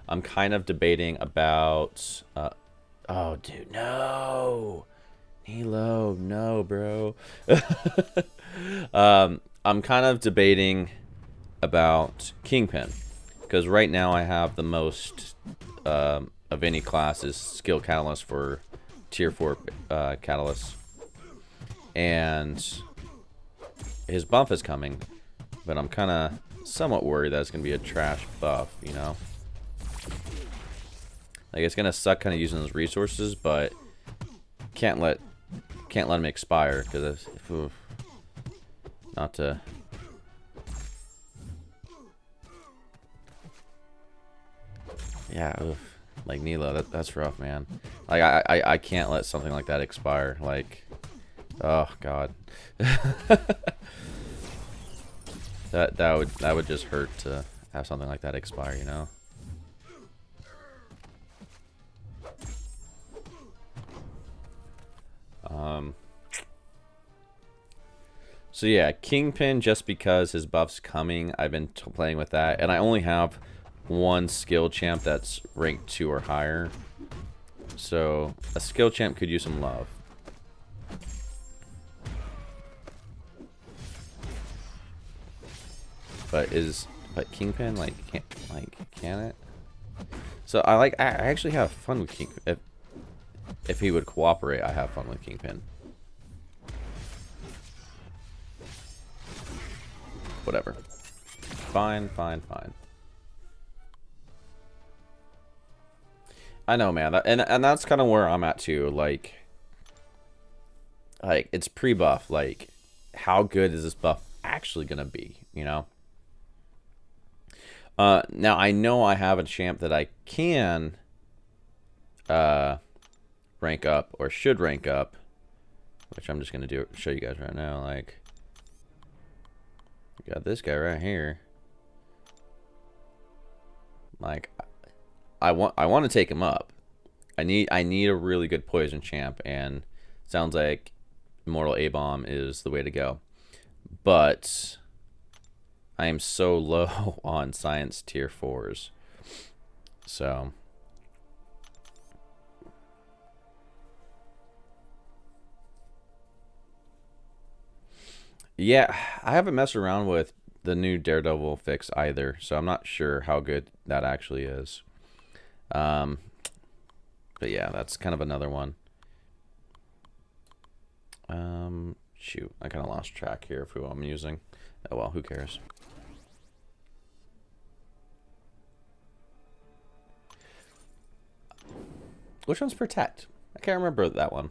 I'm kind of debating about... oh, dude. No! Nilo, no, bro. I'm kind of debating about Kingpin, because right now I have the most of any class is skill catalyst for tier 4 catalyst, and his buff is coming, but I'm kind of somewhat worried that it's gonna be a trash buff, you know. Like, it's gonna suck kind of using those resources, but can't let him expire, because not to... Yeah, oof. Like, Nilo, that's rough, man. Like, I can't let something like that expire. Like, Oh God. that would just hurt to have something like that expire, you know. So yeah, Kingpin, just because his buff's coming, I've been playing with that, and I only have one skill champ that's ranked 2 or higher. So a skill champ could use some love. But Kingpin can it? So I actually have fun with Kingpin. If he would cooperate, I have fun with Kingpin. Whatever. Fine. I know, man. And that's kind of where I'm at too. Like it's pre-buff. Like, how good is this buff actually gonna be? You know. Now I know I have a champ that I can rank up, or should rank up, which I'm just gonna show you guys right now. Like, we got this guy right here. Like, I want to take him up. I need a really good poison champ, and sounds like Immortal A-Bomb is the way to go. But I am so low on science tier 4s. So yeah, I haven't messed around with the new Daredevil fix either, so I'm not sure how good that actually is. But yeah, that's kind of another one. Shoot, I kind of lost track here of who I'm using. Oh well, who cares? Which one's Protect? I can't remember that one.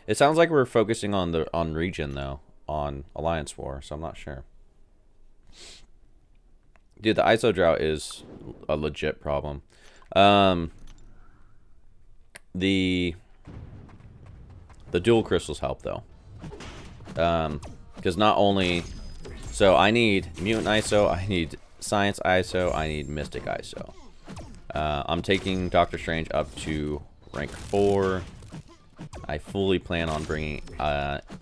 It sounds like we're focusing on region though, on Alliance War, so I'm not sure. Dude, the ISO drought is a legit problem. The dual crystals help though. Because not only, so I need mutant ISO, I need science ISO, I need mystic ISO. I'm taking Doctor Strange up to rank 4. I fully plan on bringing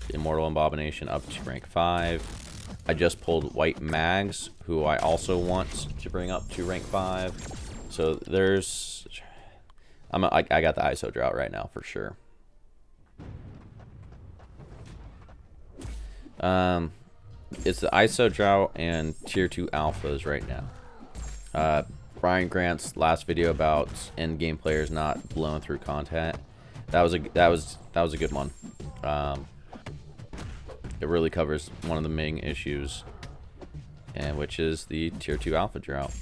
Immortal Abomination up to rank 5. I just pulled White Mags, who I also want to bring up to rank 5. So there's, I got the ISO drought right now for sure. It's the ISO drought and tier 2 alphas right now. Brian Grant's last video about endgame players not blowing through content. That was a good one. It really covers one of the main issues, and which is the tier 2 alpha drought.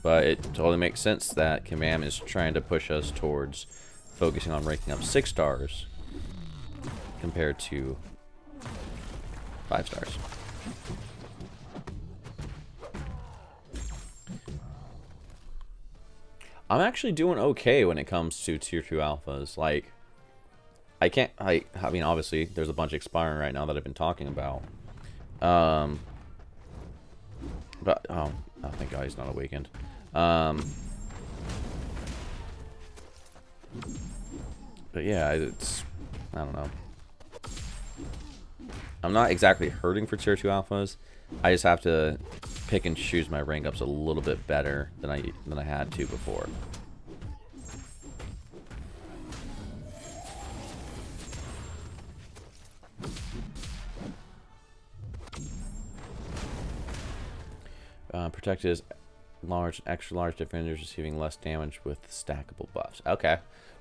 But it totally makes sense that Kabam is trying to push us towards focusing on ranking up 6 stars compared to 5 stars. I'm actually doing okay when it comes to tier 2 alphas. Like, I mean, obviously, there's a bunch expiring right now that I've been talking about. But, oh, thank God he's not awakened. But yeah, it's, I don't know. I'm not exactly hurting for tier 2 alphas. I just have to pick and choose my rank ups a little bit better than I had to before. Protected is large, extra large defenders receiving less damage with stackable buffs. Okay.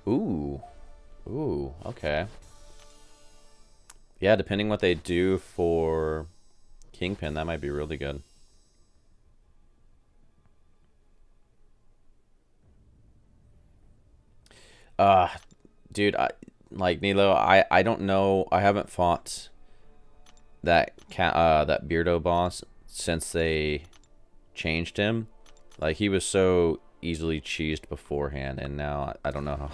Ooh, okay. Yeah, depending what they do for Kingpin, that might be really good. Dude, like Nilo, I don't know. I haven't fought that Beardo boss since they changed him. Like, he was so easily cheesed beforehand, and now I don't know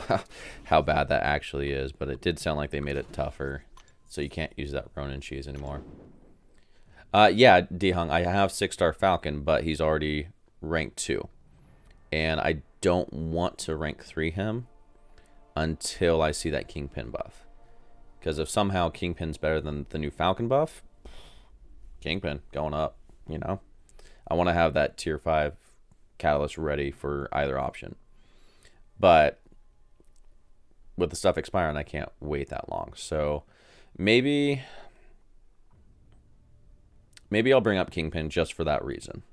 how bad that actually is, but it did sound like they made it tougher, so you can't use that Ronin cheese anymore. Yeah, D-Hung, I have 6-star Falcon, but he's already rank 2. And I don't want to rank 3 him until I see that Kingpin buff. Because if somehow Kingpin's better than the new Falcon buff, Kingpin going up, you know. I want to have that tier 5 catalyst ready for either option. But with the stuff expiring, I can't wait that long. So maybe I'll bring up Kingpin just for that reason.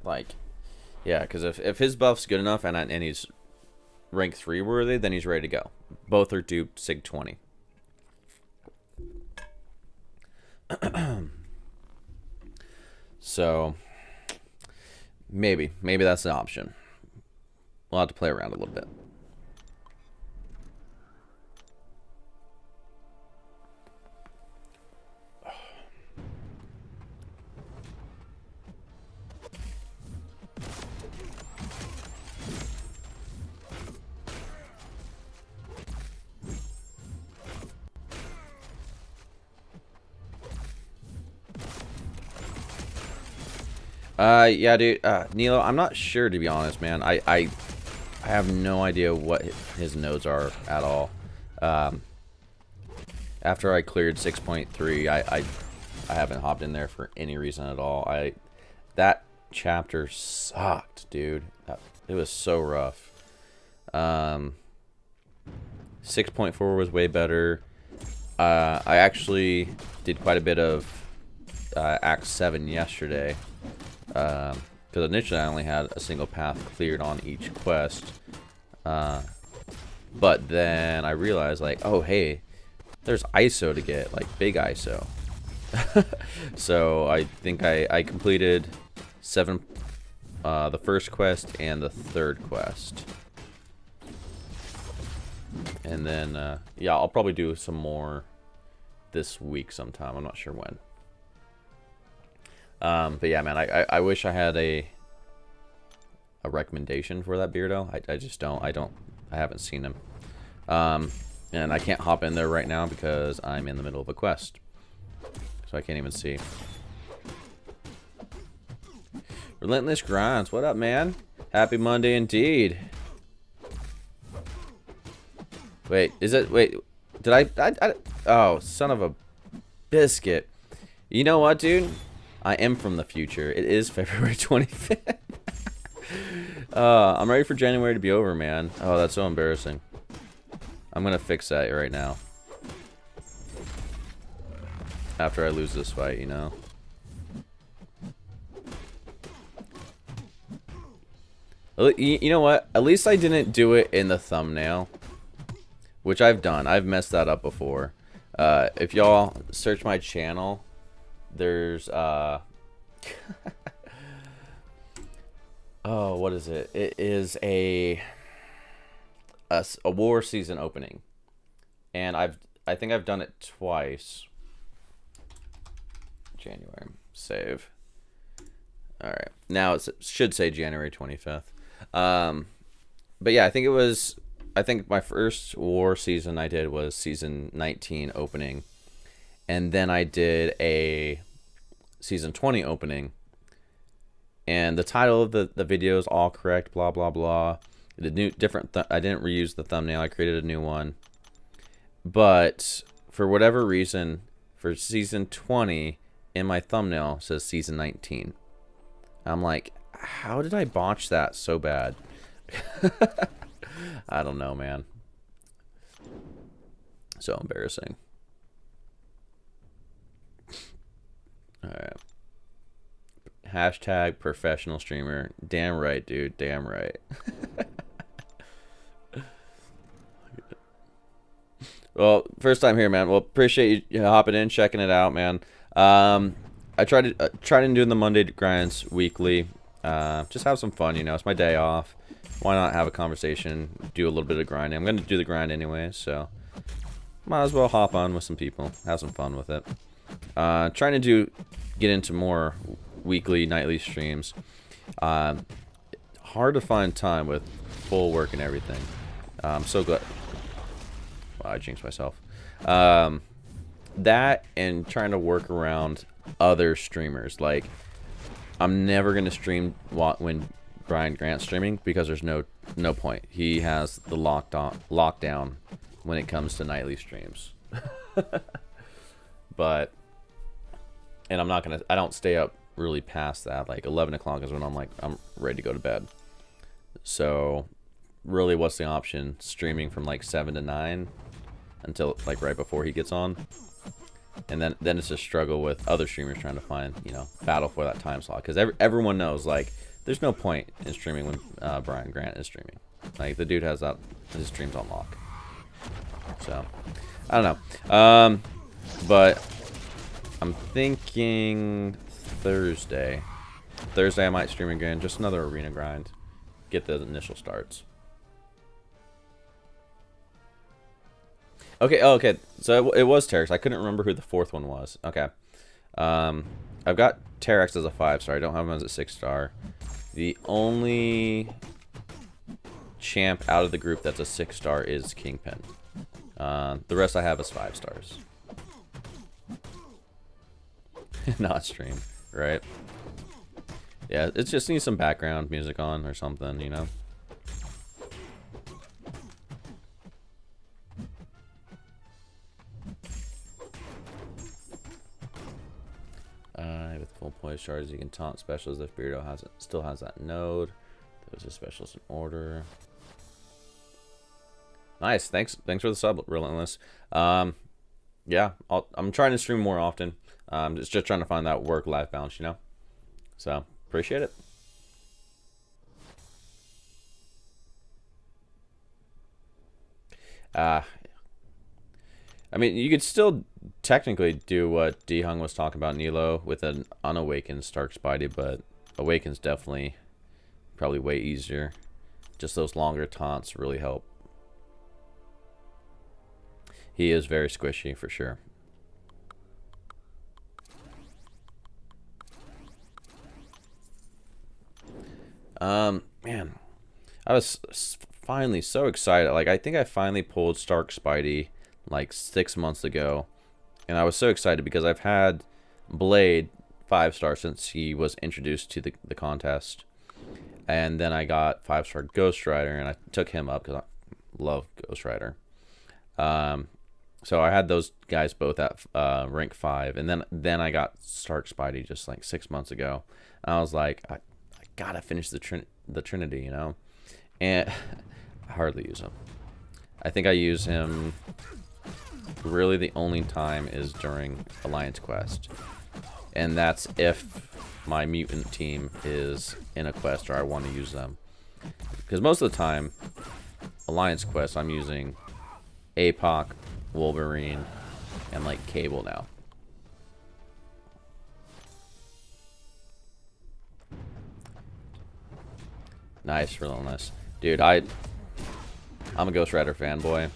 Like, yeah, because if his buff's good enough and he's rank 3 worthy, then he's ready to go. Both are duped Sig 20. So maybe that's an option. We'll have to play around a little bit. Yeah, dude. Nilo, I'm not sure, to be honest, man. I have no idea what his nodes are at all. After I cleared 6.3, I haven't hopped in there for any reason at all. That chapter sucked, dude. It was so rough. 6.4 was way better. I actually did quite a bit of Act 7 yesterday. Because initially I only had a single path cleared on each quest. But then I realized, like, oh, hey, there's ISO to get, like, big ISO. So I think I completed 7, the first quest and the third quest. And then, yeah, I'll probably do some more this week sometime. I'm not sure when. But yeah, man, I wish I had a recommendation for that Beardo. I just don't. I haven't seen him. And I can't hop in there right now because I'm in the middle of a quest. So I can't even see. Relentless Grinds. What up, man? Happy Monday indeed. Wait, is it? Wait, did I oh, son of a biscuit. You know what, dude? I am from the future. It is February 25th. I'm ready for January to be over, man. Oh, that's so embarrassing. I'm going to fix that right now. After I lose this fight, you know. You know what? At least I didn't do it in the thumbnail. Which I've done. I've messed that up before. If y'all search my channel, there's oh, what is it? It is a war season opening, and I think I've done it twice. January save. All right, now it should say January 25th. But yeah, I think my first war season I did was season 19 opening. And then I did a season 20 opening. And the title of the video is all correct, blah, blah, blah. The new I didn't reuse the thumbnail. I created a new one. But for whatever reason, for season 20, in my thumbnail says season 19. I'm like, how did I botch that so bad? I don't know, man. So embarrassing. Alright. Hashtag professional streamer. Damn right, dude. Damn right. Well, first time here, man. Well, appreciate you hopping in, checking it out, man. I tried to do the Monday grinds weekly. Just have some fun, you know. It's my day off. Why not have a conversation, do a little bit of grinding? I'm going to do the grind anyway, so might as well hop on with some people, have some fun with it. Trying to get into more weekly, nightly streams. Hard to find time with full work and everything. I'm so glad. Wow, I jinxed myself. That and trying to work around other streamers. Like, I'm never gonna stream when Brian Grant's streaming because there's no point. He has the lockdown when it comes to nightly streams. But, and I don't stay up really past that. Like 11 o'clock is when I'm ready to go to bed. So really, what's the option? Streaming from like 7 to 9 until like right before he gets on. And then it's a struggle with other streamers trying to find, battle for that time slot. Because everyone knows, like, there's no point in streaming when Brian Grant is streaming. Like, the dude has his streams on lock. So, I don't know. But I'm thinking Thursday. I might stream again. Just another arena grind. Get the initial starts. Okay, okay. So it was Terex. I couldn't remember who the fourth one was. Okay. I've got Terex as a 5-star. I don't have him as a 6-star. The only champ out of the group that's a 6-star is Kingpin. The rest I have as 5 stars. Not stream, right? Yeah, it just needs some background music on or something, With full poise charges, you can taunt specials if Beardo still has that node. Those are specials in order. Nice, thanks for the sub, Relentless. Yeah, I'm trying to stream more often. Just trying to find that work-life balance, So appreciate it. I mean, you could still technically do what D-Hung was talking about, Nilo, with an unawakened Stark Spidey, but Awaken's definitely probably way easier. Just those longer taunts really help. He is very squishy, for sure. Man, I was finally so excited. Like, I think I finally pulled Stark Spidey like 6 months ago, and I was so excited because I've had Blade 5-star since he was introduced to the contest, and then I got 5-star Ghost Rider, and I took him up because I love Ghost Rider. So I had those guys both at rank 5, and then I got Stark Spidey just like 6 months ago. And I was like, I gotta finish the Trinity, and I hardly use him. I think I use him. Really, the only time is during Alliance Quest, and that's if my mutant team is in a quest or I want to use them. Because most of the time, Alliance Quest, I'm using APOC, Wolverine, and like Cable now. Nice, Relentless. Dude, I'm a Ghost Rider fanboy.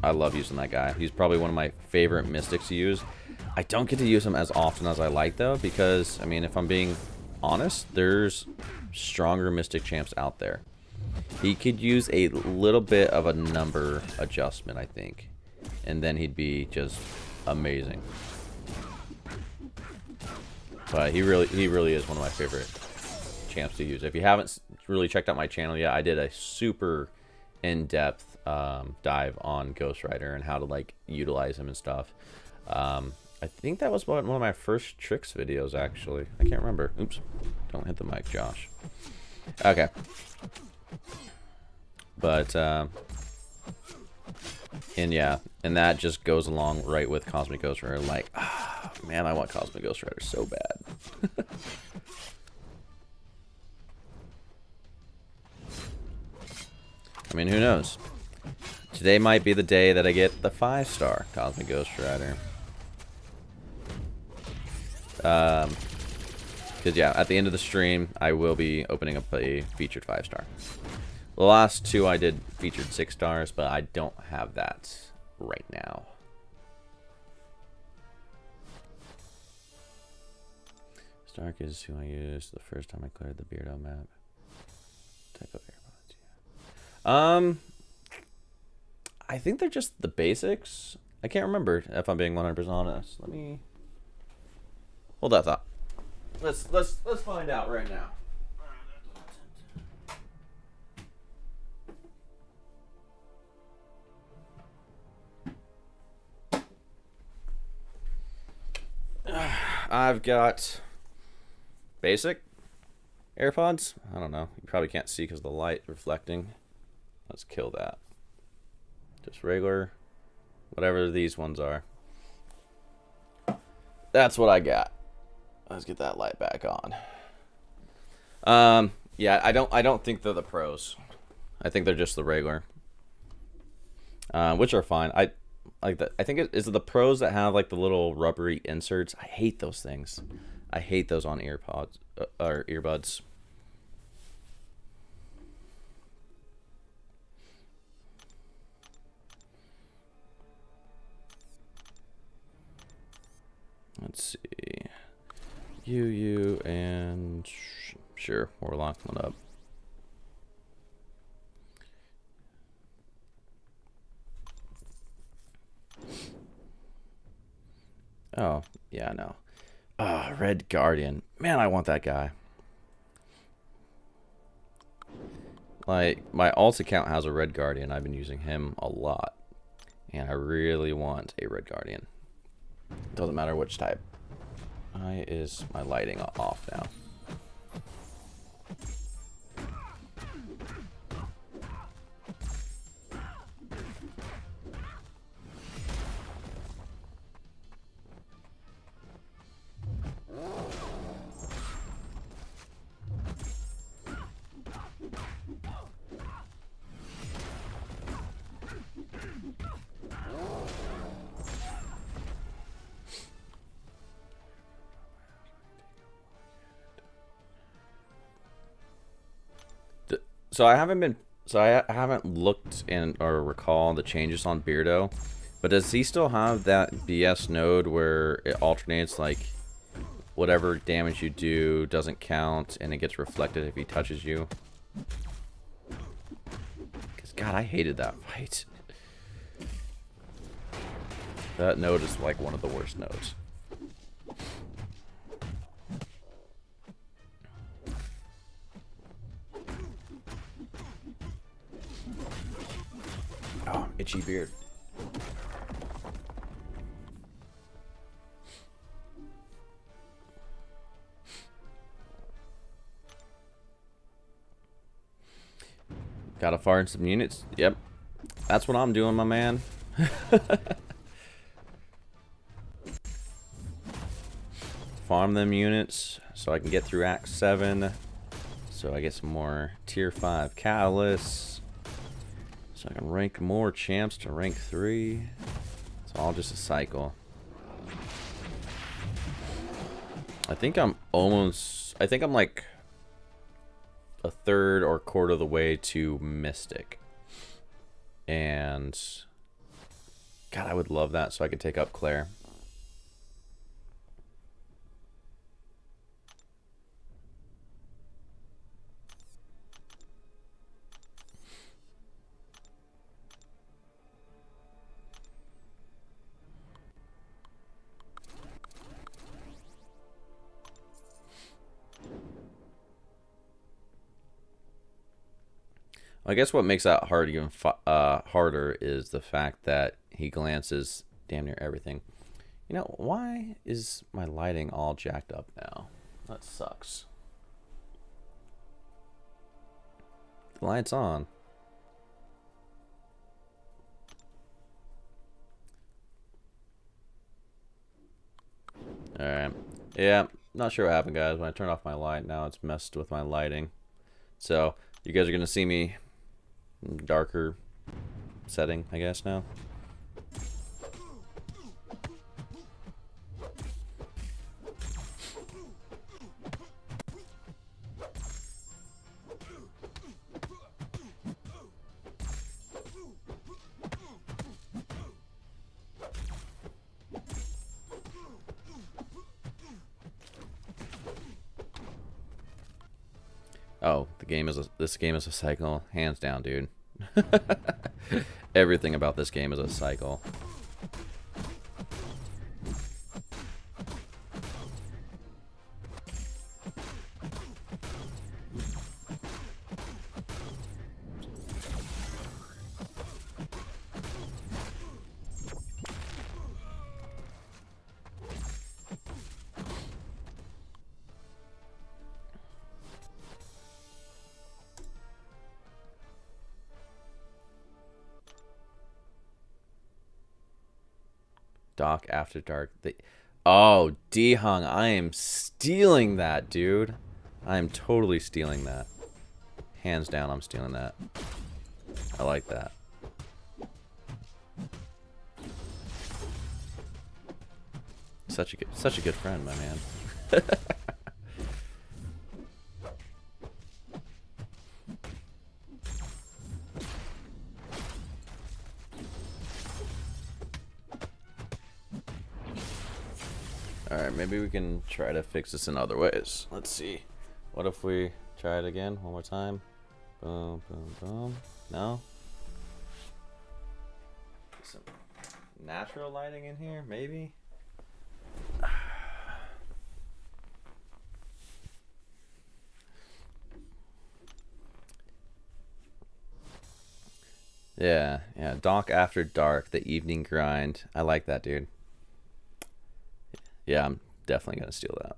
I love using that guy. He's probably one of my favorite mystics to use. I don't get to use him as often as I like, though, because, I mean, if I'm being honest, there's stronger mystic champs out there. He could use a little bit of a number adjustment, I think, and then he'd be just amazing. But he really is one of my favorite champs to use. If you haven't really checked out my channel yet, I did a super in-depth dive on Ghost Rider and how to like utilize him and stuff. I think that was one of my first tricks videos, actually. I can't remember. Oops, don't hit the mic, Josh. Okay, but and yeah, and that just goes along right with Cosmic Ghost Rider. Like, man, I want Cosmic Ghost Rider so bad. I mean, who knows? Today might be the day that I get the 5-star Cosmic Ghost Rider. Because, yeah, at the end of the stream, I will be opening up a featured 5-star. The last 2 I did featured 6 stars, but I don't have that right now. Stark is who I used the first time I cleared the Beardo map. Type of AirPods, yeah. I think they're just the basics. I can't remember if I'm being 100% honest. Let me hold that thought. Let's find out right now. I've got basic AirPods. I don't know. You probably can't see because of the light reflecting. Let's kill that. Just regular, whatever these ones are. That's what I got. Let's get that light back on. Yeah, I don't think they're the pros. I think they're just the regular, which are fine. I like that. I think is it the pros that have like the little rubbery inserts. I hate those things. I hate those on earpods or earbuds. Let's see. You, and sure, Warlock one up. Oh, yeah, no. Ah, Red Guardian. Man, I want that guy. Like, my alt account has a Red Guardian. I've been using him a lot. And I really want a Red Guardian. Doesn't matter which type. Why is my lighting off now? So I haven't looked in or recall the changes on Beardo, but does he still have that BS node where it alternates, like whatever damage you do doesn't count and it gets reflected if he touches you? Because God, I hated that fight. That node is like one of the worst nodes. Oh, itchy beard. Gotta fire some units. Yep. That's what I'm doing, my man. Farm them units so I can get through Act 7. So I get some more Tier 5 Catalysts. So I can rank more champs to rank 3. It's all just a cycle. I think I'm like a third or quarter of the way to Mystic. And God, I would love that so I could take up Claire. I guess what makes that hard even harder is the fact that he glances damn near everything. You know, why is my lighting all jacked up now? That sucks. The light's on. Alright. Yeah, not sure what happened, guys. When I turned off my light, now it's messed with my lighting. So, you guys are going to see me darker setting, I guess, now. this game is a cycle, hands down, dude. Everything about this game is a cycle. Doc After Dark. Oh, D-Hung, I am stealing that, dude. I am totally stealing that. Hands down, I'm stealing that. I like that. Such a good friend, my man. Alright, maybe we can try to fix this in other ways. Let's see. What if we try it again one more time? Boom, boom, boom. No? Some natural lighting in here, maybe? Yeah, Doc After Dark, the evening grind. I like that, dude. Yeah, I'm definitely gonna steal that.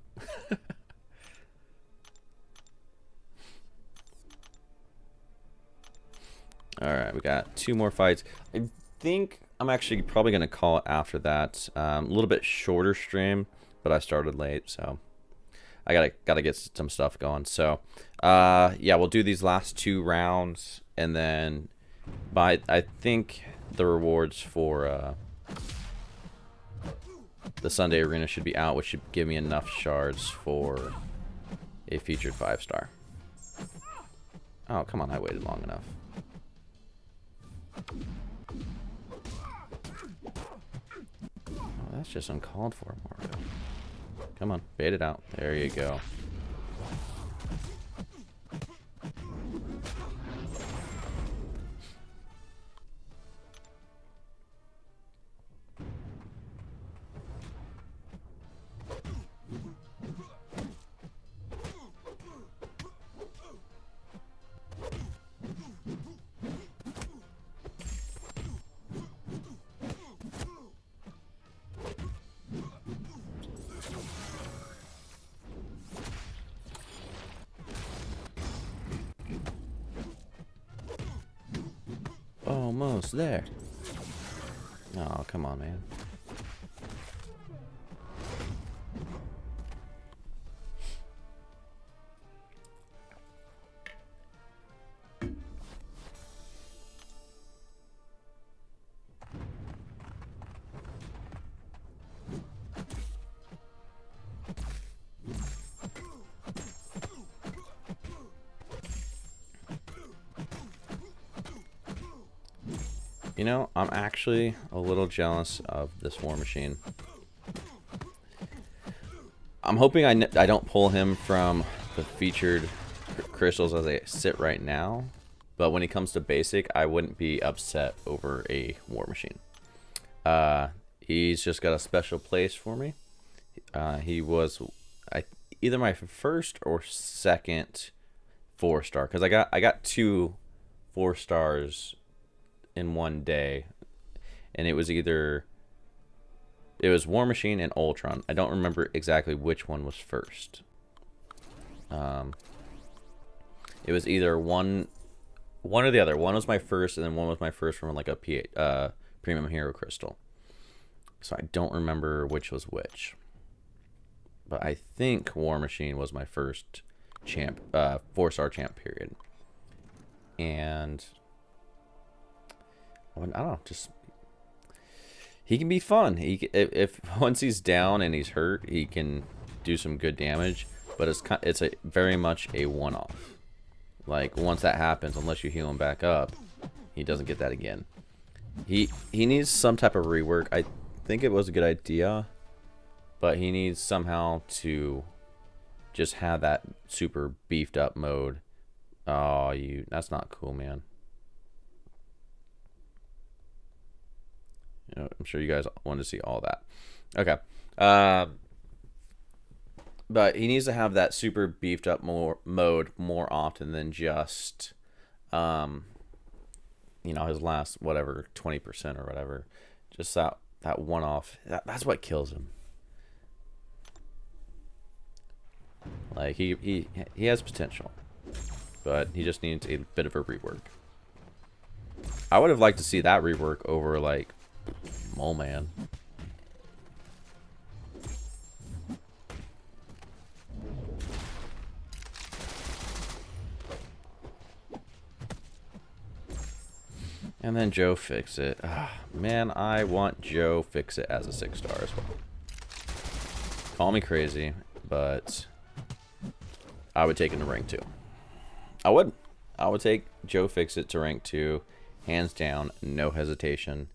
Alright, we got 2 more fights. I think I'm actually probably gonna call it after that. A little bit shorter stream, but I started late, so I gotta get some stuff going. So yeah, we'll do these last 2 rounds, and then I think the rewards for the Sunday Arena should be out, which should give me enough shards for a featured 5-star. Oh, come on, I waited long enough. Oh, that's just uncalled for, Mario. Come on, bait it out. There you go. Almost there. Oh, come on, man. You know, I'm actually a little jealous of this War Machine. I'm hoping I don't pull him from the featured crystals as they sit right now, but when he comes to basic, I wouldn't be upset over a War Machine. He's just got a special place for me. He was either my first or second 4-star, because I got 2 4-stars in one day, and it was War Machine and Ultron. I don't remember exactly which one was first. It was either one or the other. One was my first, and then one was my first from like a Premium Hero Crystal. So I don't remember which was which, but I think War Machine was my first champ, 4-star champ period. And I don't know, just he can be fun. If once he's down and he's hurt, he can do some good damage. But it's very much a one-off. Like once that happens, unless you heal him back up, he doesn't get that again. He needs some type of rework. I think it was a good idea, but he needs somehow to just have that super beefed up mode Oh, that's not cool, man. You know, I'm sure you guys want to see all that. Okay. But he needs to have that super beefed up mode more often than just, his last whatever 20% or whatever. Just that one off. That's what kills him. Like he has potential, but he just needs a bit of a rework. I would have liked to see that rework over like Mole Man. And then Joe Fixit. Man, I want Joe Fixit as a 6-star as well. Call me crazy, but I would take him to rank 2. I would take Joe Fixit to rank 2, hands down, no hesitation.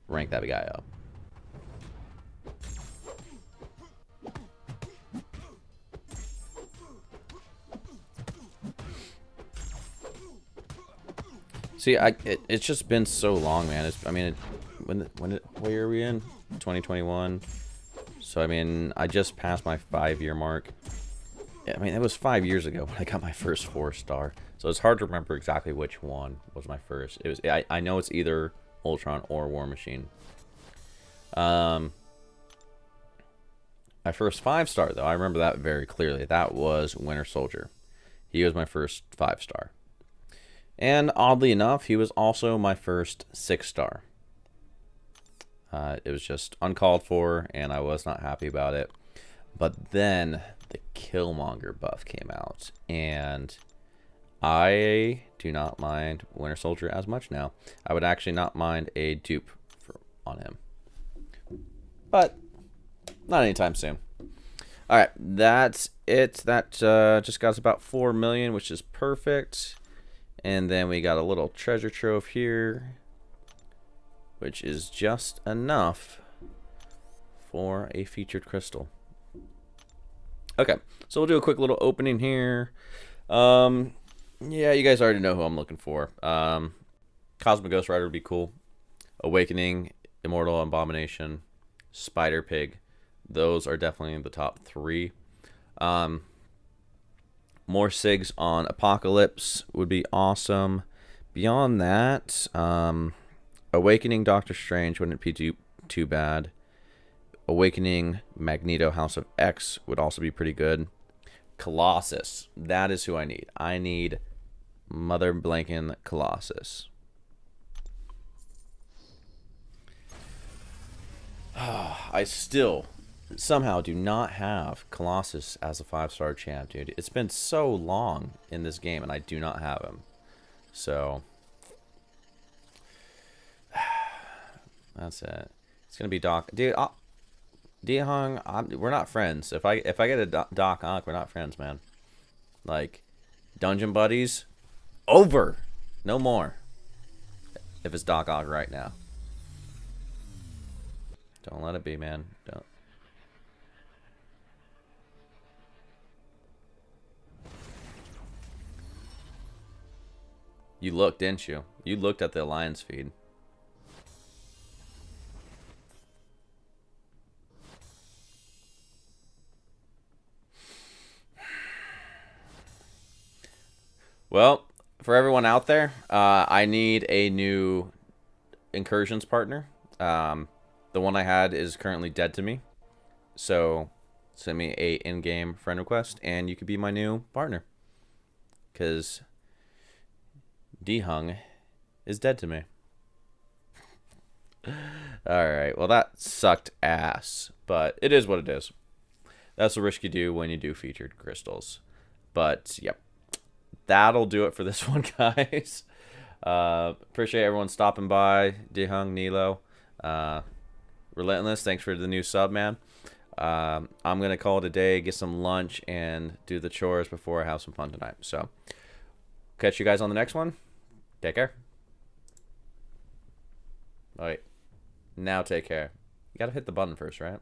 Rank that guy up. See, it's just been so long, man. What year are we in? 2021. So I mean, I just passed my 5-year mark. I mean, it was 5 years ago when I got my first 4-star. So it's hard to remember exactly which one was my first. I know it's either Ultron or War Machine. My first 5-star though, I remember that very clearly. That was Winter Soldier. He was my first 5-star. And oddly enough, he was also my first 6-star. It was just uncalled for, and I was not happy about it. But then the Killmonger buff came out, and I do not mind Winter Soldier as much now. I would actually not mind a dupe on him. But not anytime soon. All right, that's it. That just got us about 4 million, which is perfect. And then we got a little treasure trove here, which is just enough for a featured crystal. Okay, so we'll do a quick little opening here. Yeah, you guys already know who I'm looking for. Cosmic Ghost Rider would be cool. Awakening, Immortal Abomination, Spider Pig. Those are definitely the top 3. More SIGs on Apocalypse would be awesome. Beyond that, Awakening Doctor Strange wouldn't be too bad. Awakening Magneto House of X would also be pretty good. Colossus, that is who I need. I need Mother Blanking Colossus. I still somehow do not have Colossus as a 5-star champ, dude. It's been so long in this game, and I do not have him. So that's it. It's gonna be Doc, dude. D-Hung, we're not friends. If I get a Doc Ock, we're not friends, man. Like, dungeon buddies, over, no more. If it's Doc Ock right now, don't let it be, man. Don't. You looked, didn't you? You looked at the Alliance feed. Well, for everyone out there, I need a new incursions partner. The one I had is currently dead to me. So send me a in-game friend request, and you could be my new partner. Because D-Hung is dead to me. Alright, well that sucked ass. But it is what it is. That's the risk you do when you do featured crystals. But, yep. That'll do it for this one, guys. Appreciate everyone stopping by. D-Hung, Nilo. Relentless, thanks for the new sub, man. I'm going to call it a day, get some lunch, and do the chores before I have some fun tonight. So, catch you guys on the next one. Take care. All right. Now take care. You got to hit the button first, right?